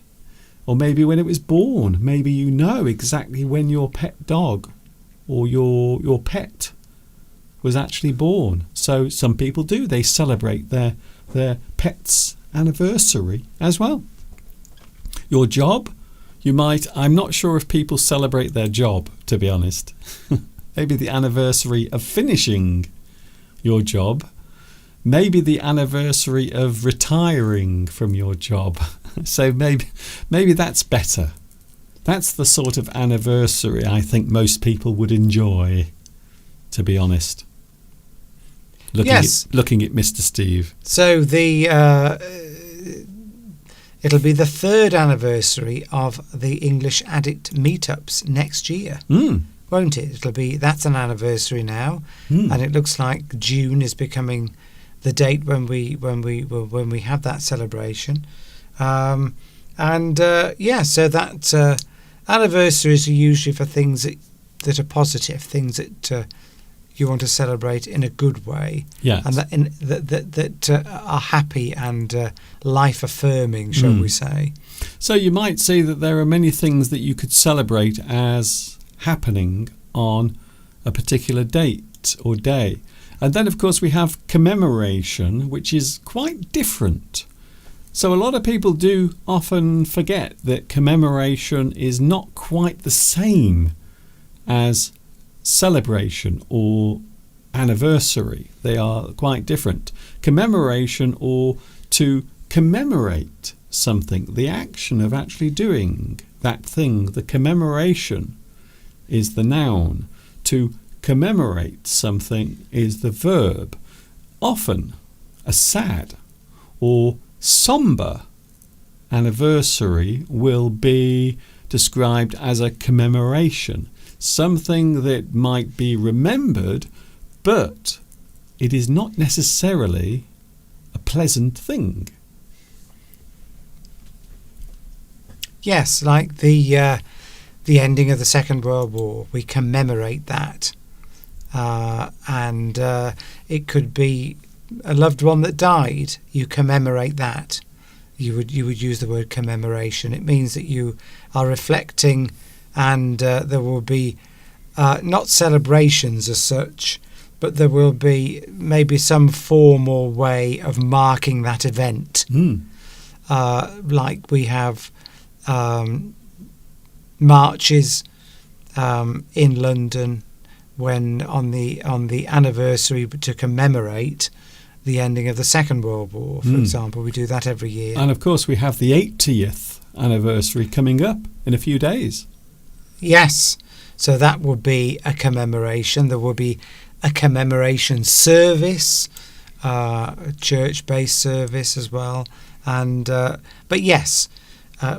Or maybe when it was born, maybe you know exactly when your pet dog or your pet was actually born. So some people do. They celebrate their pet's anniversary as well. Your job, I'm not sure if people celebrate their job, to be honest. Maybe the anniversary of finishing your job. Maybe the anniversary of retiring from your job. So maybe that's better. That's the sort of anniversary I think most people would enjoy, to be honest. Looking at Mr. Steve. So it'll be the third anniversary of the English Addict meetups next year. Won't it? That's an anniversary now, and it looks like June is becoming the date when we have that celebration. So that anniversaries are usually for things that are positive, things that you want to celebrate in a good way, yes, and that are happy and life affirming, shall we say? So you might say that there are many things that you could celebrate as happening on a particular date or day. And then, of course, we have commemoration, which is quite different. So a lot of people do often forget that commemoration is not quite the same as celebration or anniversary. They are quite different. Commemoration, or to commemorate something, the action of actually doing that thing, the commemoration is the noun. To commemorate something is the verb. Often a sad or sombre anniversary will be described as a commemoration, something that might be remembered, but it is not necessarily a pleasant thing. Yes, like the ending of the Second World War, we commemorate that, and it could be a loved one that died. You commemorate that. You would use the word commemoration. It means that you are reflecting, and there will be not celebrations as such, but there will be maybe some formal way of marking that event. Like we have marches in London when on the anniversary to commemorate the ending of the Second World War, for example. We do that every year. And of course we have the 80th anniversary coming up in a few days. Yes, so that will be a commemoration. There will be a commemoration service, a church-based service as well. And but yes,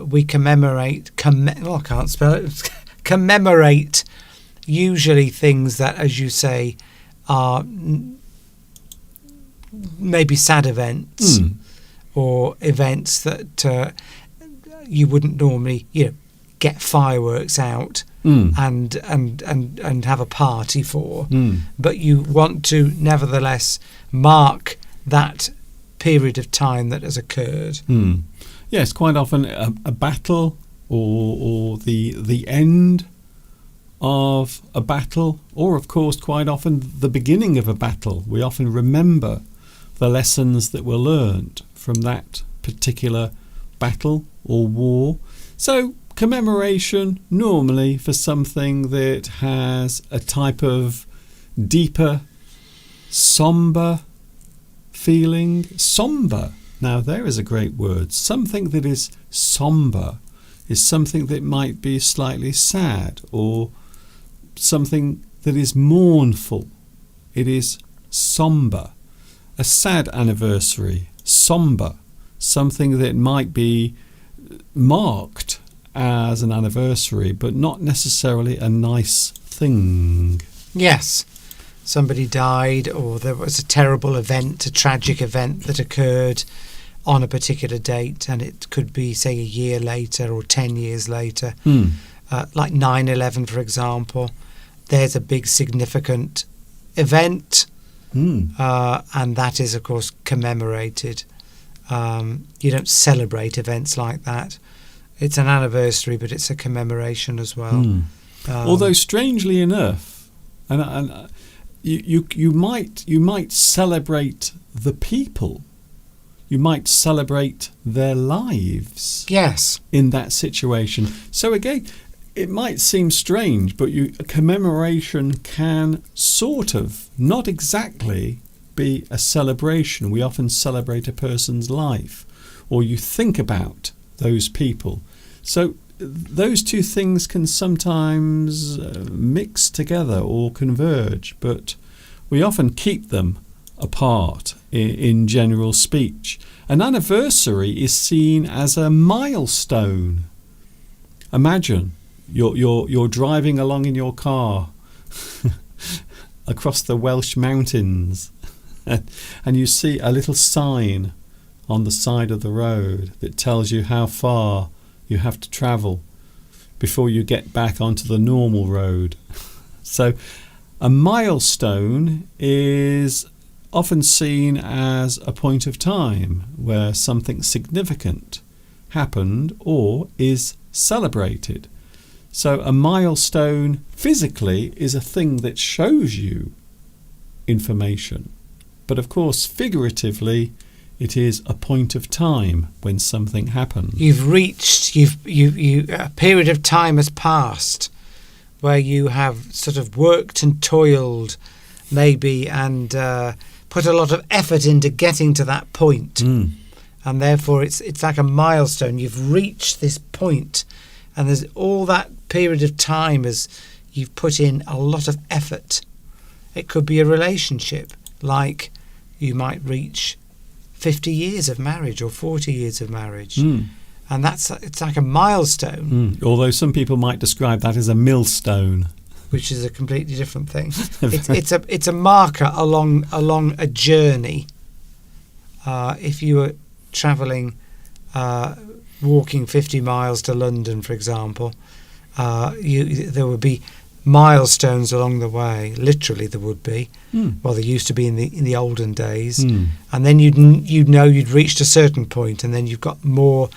we commemorate. I can't spell it. Commemorate usually things that, as you say, are maybe sad events or events that you wouldn't normally, get fireworks out and have a party for, but you want to nevertheless mark that period of time that has occurred. Yes, quite often a battle or the end of a battle, or of course quite often the beginning of a battle. We often remember the lessons that were learned from that particular battle or war. So commemoration normally for something that has a type of deeper, sombre feeling. Sombre. Now there is a great word. Something that is sombre is something that might be slightly sad, or something that is mournful. It is sombre. A sad anniversary, sombre. Something that might be marked as an anniversary, but not necessarily a nice thing. Yes. Somebody died, or there was a terrible event, a tragic event that occurred on a particular date, and it could be, say, a year later or 10 years later. Like 9/11, for example. There's a big significant event, and that is, of course, commemorated. You don't celebrate events like that. It's an anniversary, but it's a commemoration as well. Although, strangely enough, and you might celebrate the people. You might celebrate their lives. Yes. In that situation. So again, it might seem strange, but a commemoration can sort of, not exactly, be a celebration. We often celebrate a person's life, or you think about those people. So those two things can sometimes mix together or converge, but we often keep them apart in general speech. An anniversary is seen as a milestone. Imagine you're driving along in your car across the Welsh mountains, and you see a little sign on the side of the road that tells you how far you have to travel before you get back onto the normal road. So a milestone is often seen as a point of time where something significant happened or is celebrated. So a milestone physically is a thing that shows you information. But of course, figuratively, it is a point of time when something happens. You've reached, a period of time has passed where you have sort of worked and toiled maybe and put a lot of effort into getting to that point. And therefore it's like a milestone. You've reached this point, and there's all that period of time as you've put in a lot of effort. It could be a relationship, like you might reach 50 years of marriage or 40 years of marriage. And it's like a milestone. Although some people might describe that as a millstone, which is a completely different thing. It's a marker along a journey. If you were travelling, walking 50 miles to London, for example, there would be milestones along the way. Literally, there would be. Well, there used to be in the olden days. And then you'd know you'd reached a certain point, and then you've got more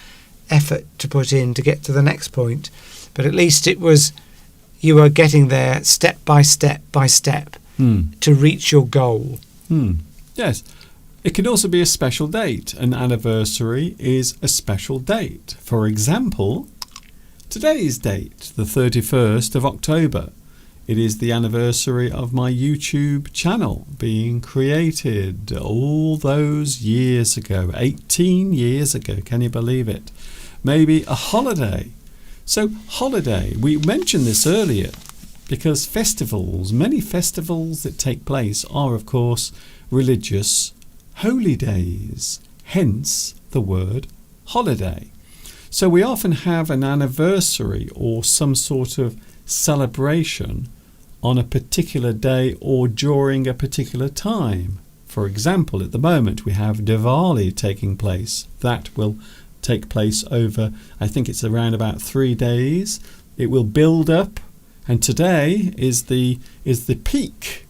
effort to put in to get to the next point. But at least you were getting there step by step by step to reach your goal. Yes. It can also be a special date. An anniversary is a special date. For example, today's date, the 31st of October. It is the anniversary of my YouTube channel being created all those years ago, 18 years ago. Can you believe it? Maybe a holiday. So holiday, we mentioned this earlier because festivals, many festivals that take place are of course religious holy days, hence the word holiday. So we often have an anniversary or some sort of celebration on a particular day or during a particular time. For example, at the moment we have Diwali taking place. That will take place over, I think it's around about 3 days. It will build up, and today is the peak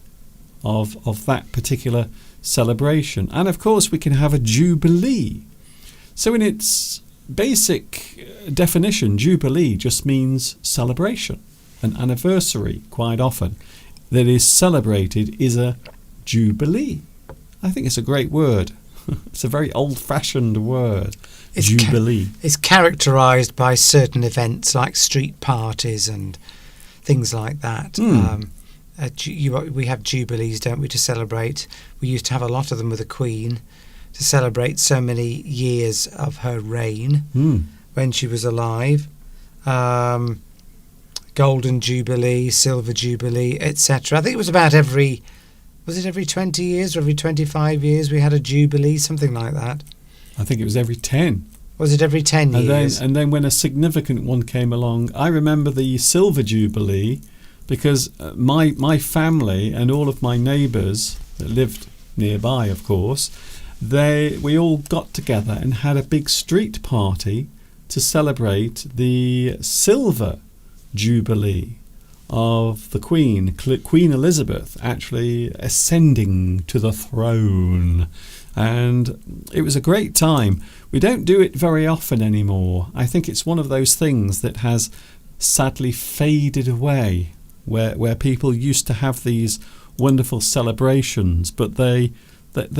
of that particular celebration. And of course we can have a jubilee. So in its basic definition, jubilee just means celebration. An anniversary, quite often, that is celebrated is a jubilee. I think it's a great word. It's a very old-fashioned word. It's Jubilee. It's characterised by certain events like street parties and things like that. We have jubilees, don't we, to celebrate. We used to have a lot of them with the Queen to celebrate so many years of her reign when she was alive. Golden Jubilee, Silver Jubilee, etc. I think it was about every 20 years or every 25 years we had a Jubilee, something like that. I think it was every 10. Was it every 10 years? And then when a significant one came along, I remember the Silver Jubilee, because my family and all of my neighbours that lived nearby, of course, we all got together and had a big street party to celebrate the Silver Jubilee of the Queen Elizabeth actually ascending to the throne. And it was a great time. We don't do it very often anymore. I think it's one of those things that has sadly faded away, where people used to have these wonderful celebrations, but they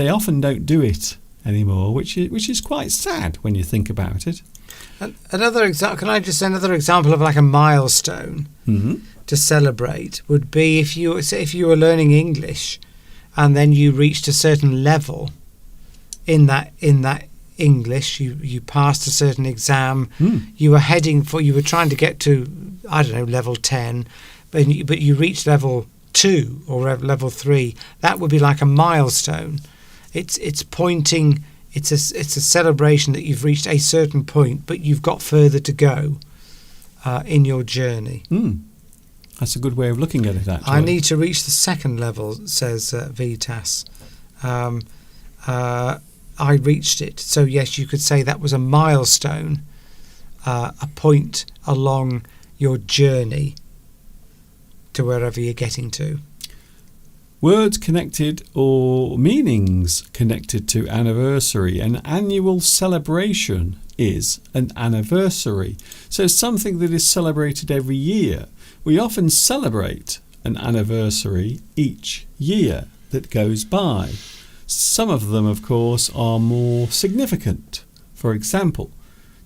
often don't do it anymore, which is quite sad when you think about it. Another example. Can I just say another example of like a milestone to celebrate would be if you were learning English, and then you reached a certain level in that English, you passed a certain exam, you were trying to get to, I don't know, level 10, but you reached level 2 or level 3. That would be like a milestone. It's pointing. It's a celebration that you've reached a certain point, but you've got further to go in your journey. That's a good way of looking at it, actually. I need to reach the second level, says Vitas. I reached it. So yes, you could say that was a milestone, a point along your journey to wherever you're getting to. Words connected or meanings connected to anniversary. An annual celebration is an anniversary. So something that is celebrated every year. We often celebrate an anniversary each year that goes by. Some of them, of course, are more significant. For example,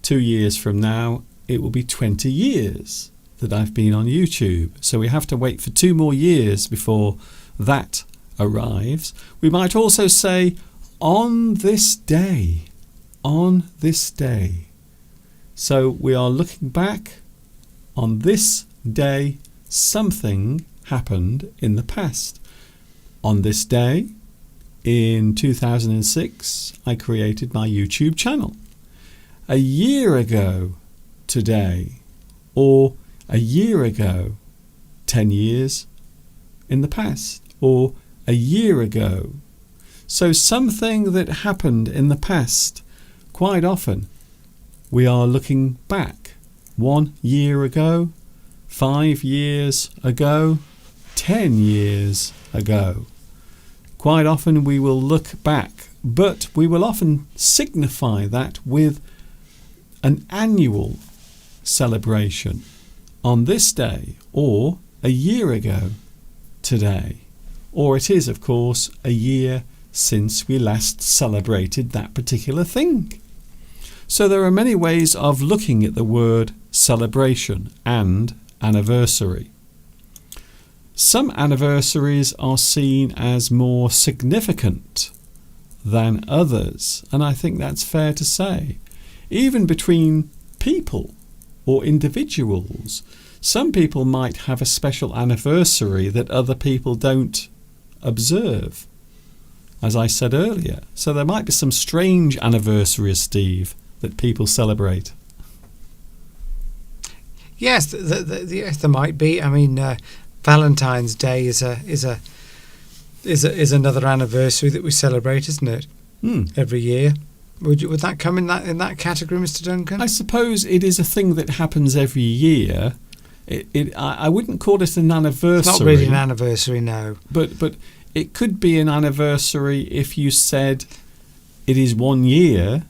2 years from now, it will be 20 years that I've been on YouTube. So we have to wait for 2 more years before that arrives. We might also say, on this day. So we are looking back. On this day, something happened in the past. On this day, in 2006, I created my YouTube channel. A year ago today, or a year ago, 10 years in the past, or a year ago. So something that happened in the past, quite often we are looking back 1 year ago, 5 years ago, 10 years ago. Quite often we will look back, but we will often signify that with an annual celebration on this day, or a year ago today. Or it is, of course, a year since we last celebrated that particular thing. So there are many ways of looking at the word celebration and anniversary. Some anniversaries are seen as more significant than others, and I think that's fair to say. Even between people or individuals, some people might have a special anniversary that other people don't observe, as I said earlier. So there might be some strange anniversaries, Steve, that people celebrate. Yes, yes, there might be. I mean, Valentine's Day is another anniversary that we celebrate, isn't it? Every year. Would that come in that category, Mr. Duncan? I suppose it is a thing that happens every year. I wouldn't call it an anniversary. It's not really an anniversary, no. But it could be an anniversary if you said it is 1 year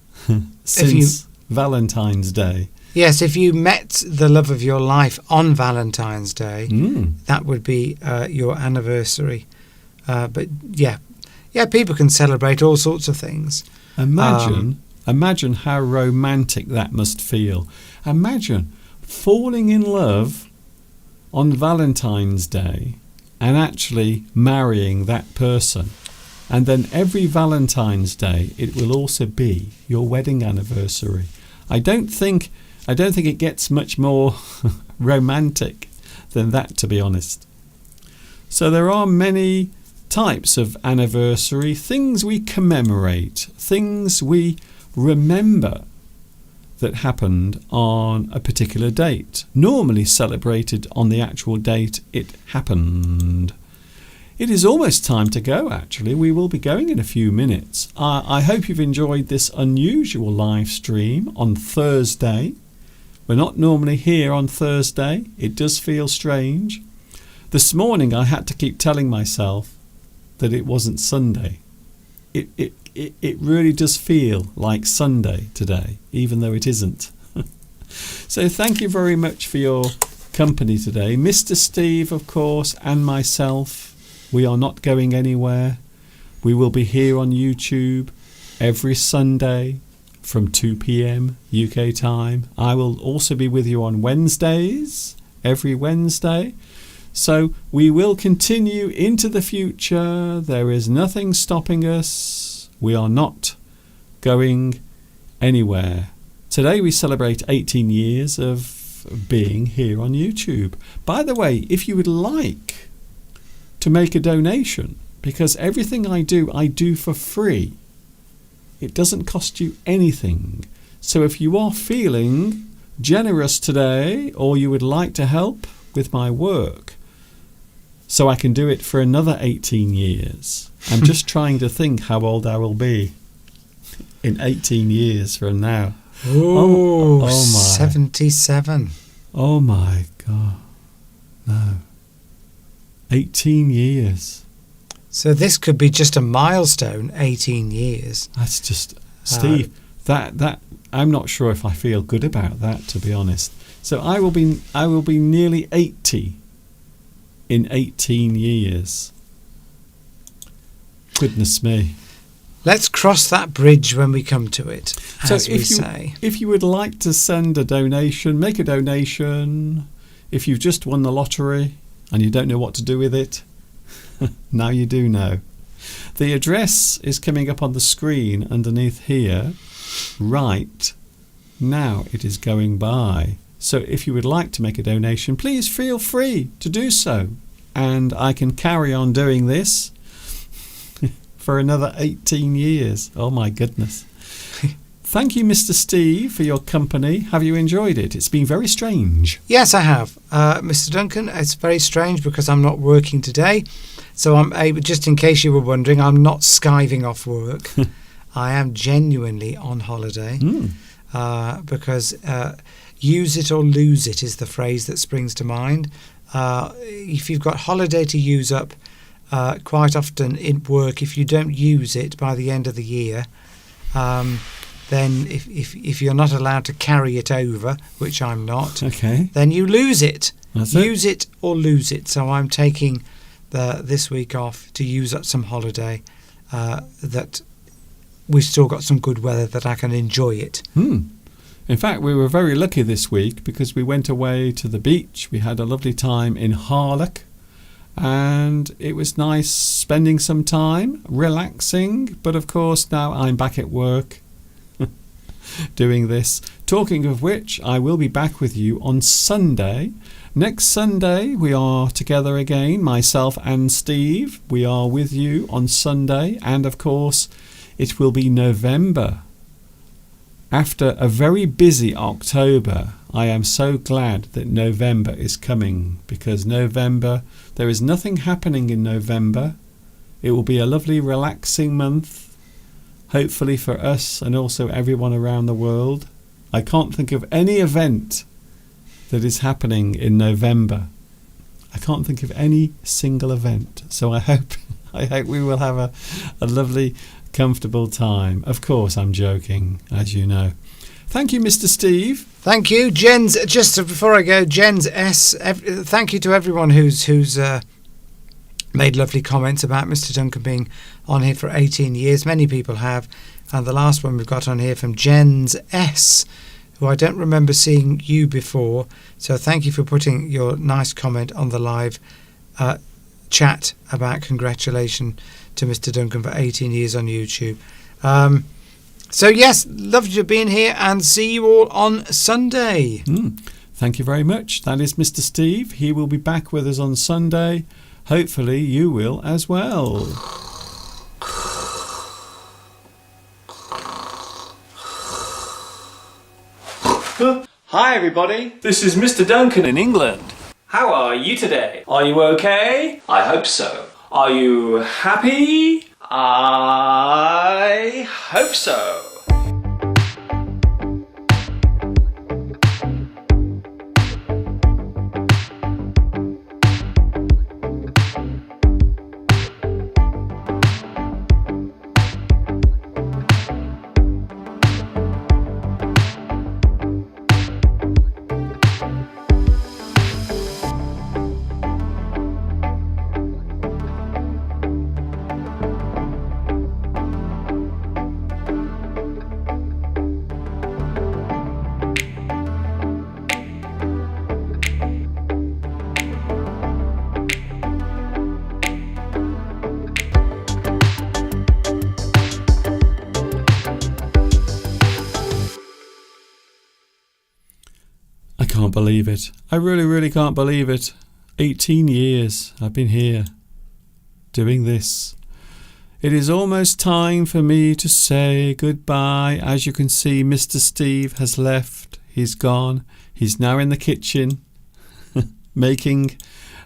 since Valentine's Day. Yes, if you met the love of your life on Valentine's Day, that would be your anniversary. But yeah, Yeah, people can celebrate all sorts of things. Imagine how romantic that must feel. Imagine falling in love on Valentine's Day and actually marrying that person. And then every Valentine's Day, it will also be your wedding anniversary. I don't think it gets much more romantic than that, to be honest. So there are many types of anniversary, things we commemorate, things we remember that happened on a particular date, normally celebrated on the actual date it happened. It is almost time to go, actually. We will be going in a few minutes. I hope you've enjoyed this unusual live stream on Thursday. We're not normally here on Thursday. It does feel strange. This morning I had to keep telling myself that it wasn't Sunday. It really does feel like Sunday today, even though it isn't. So thank you very much for your company today. Mr. Steve, of course, and myself. We are not going anywhere. We will be here on YouTube every Sunday from 2 p.m. UK time. I will also be with you on Wednesdays, every Wednesday. So we will continue into the future. There is nothing stopping us. We are not going anywhere. Today we celebrate 18 years of being here on YouTube. By the way, if you would like to make a donation, because everything I do for free. It doesn't cost you anything. So if you are feeling generous today, or you would like to help with my work, so I can do it for another 18 years. I'm just trying to think how old I will be in 18 years from now. Oh my. 77. Oh my God. No. 18 years. So this could be just a milestone, 18 years. That's just, Steve, that I'm not sure if I feel good about that, to be honest. So I will be nearly 80 in 18 years. Goodness me. Let's cross that bridge when we come to it, as we say. If you would like to send a donation, make a donation. If you've just won the lottery and you don't know what to do with it, now you do know. The address is coming up on the screen underneath here. Right now it is going by. So if you would like to make a donation, please feel free to do so. And I can carry on doing this for another 18 years. Oh my goodness. Thank you, Mr. Steve, for your company. Have you enjoyed it? It's been very strange. Yes, I have. Mr. Duncan, it's very strange because I'm not working today. So I'm able, just in case you were wondering, I'm not skiving off work. I am genuinely on holiday because use it or lose it is the phrase that springs to mind. If you've got holiday to use up, quite often in work, if you don't use it by the end of the year, then if you're not allowed to carry it over, which I'm not, okay, then you lose it. Use it or lose it. So I'm taking this week off to use up some holiday that we've still got some good weather that I can enjoy it. In fact, we were very lucky this week because we went away to the beach. We had a lovely time in Harlech, and it was nice spending some time relaxing. But of course, now I'm back at work doing this. Talking of which, I will be back with you on Sunday. Next Sunday, we are together again, myself and Steve. We are with you on Sunday, and of course, it will be November. After a very busy October, I am so glad that November is coming, because November, there is nothing happening in November. It will be a lovely relaxing month, hopefully for us and also everyone around the world. I can't think of any event that is happening in November. I can't think of any single event. So I hope we will have a lovely, comfortable time. Of course, I'm joking, as you know. Thank you, Mr. Steve. Thank you, Jens. Just before I go, Jens S. Thank you to everyone who's made lovely comments about Mr. Duncan being on here for 18 years. Many people have. And the last one we've got on here from Jens S, who I don't remember seeing you before. So thank you for putting your nice comment on the live chat about congratulations to Mr. Duncan for 18 years on YouTube. So yes, lovely to be in here and see you all on Sunday. Thank you very much. That is Mr. Steve. He will be back with us on Sunday. Hopefully you will as well. Hi everybody, this is Mr. Duncan in England. How are you today? Are you okay? I hope so. Are you happy? I hope so. I can't believe it. I really can't believe it. 18 years I've been here doing this. It is almost time for me to say goodbye. As you can see, Mr. Steve has left. He's gone. He's now in the kitchen making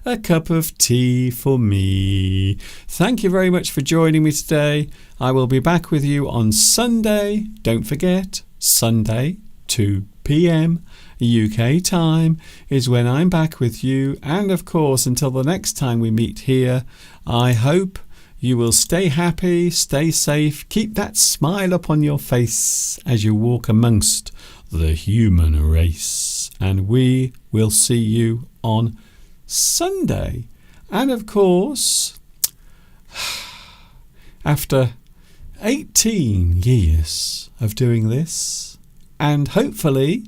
a cup of tea for me. Thank you very much for joining me today. I will be back with you on Sunday. Don't forget, Sunday, 2 p.m. UK time is when I'm back with you. And of course, until the next time we meet here, I hope you will stay happy, stay safe, keep that smile up on your face as you walk amongst the human race. And we will see you on Sunday. And of course, after 18 years of doing this, and hopefully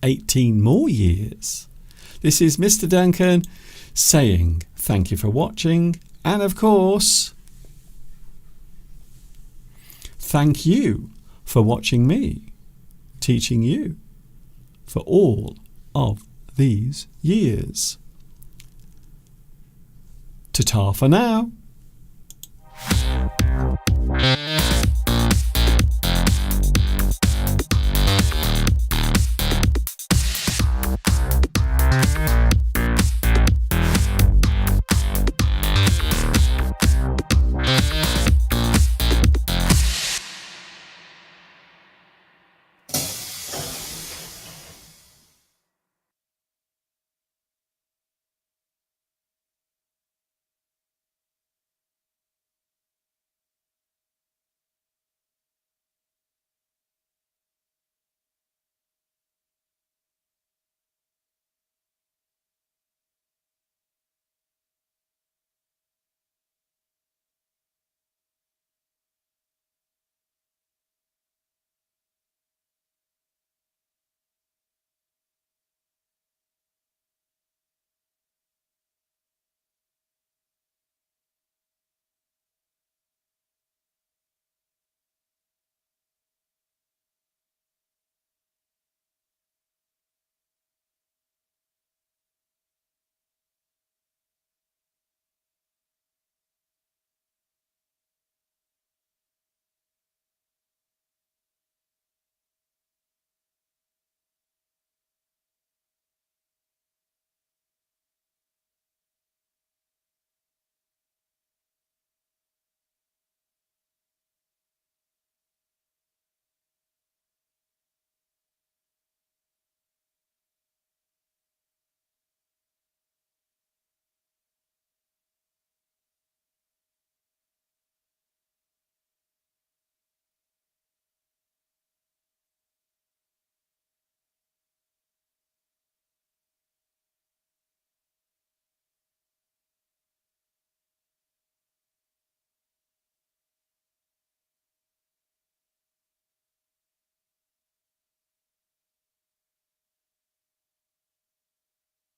18 more years, this is Mr. Duncan saying thank you for watching, and of course, thank you for watching me, teaching you for all of these years. Ta-ta for now.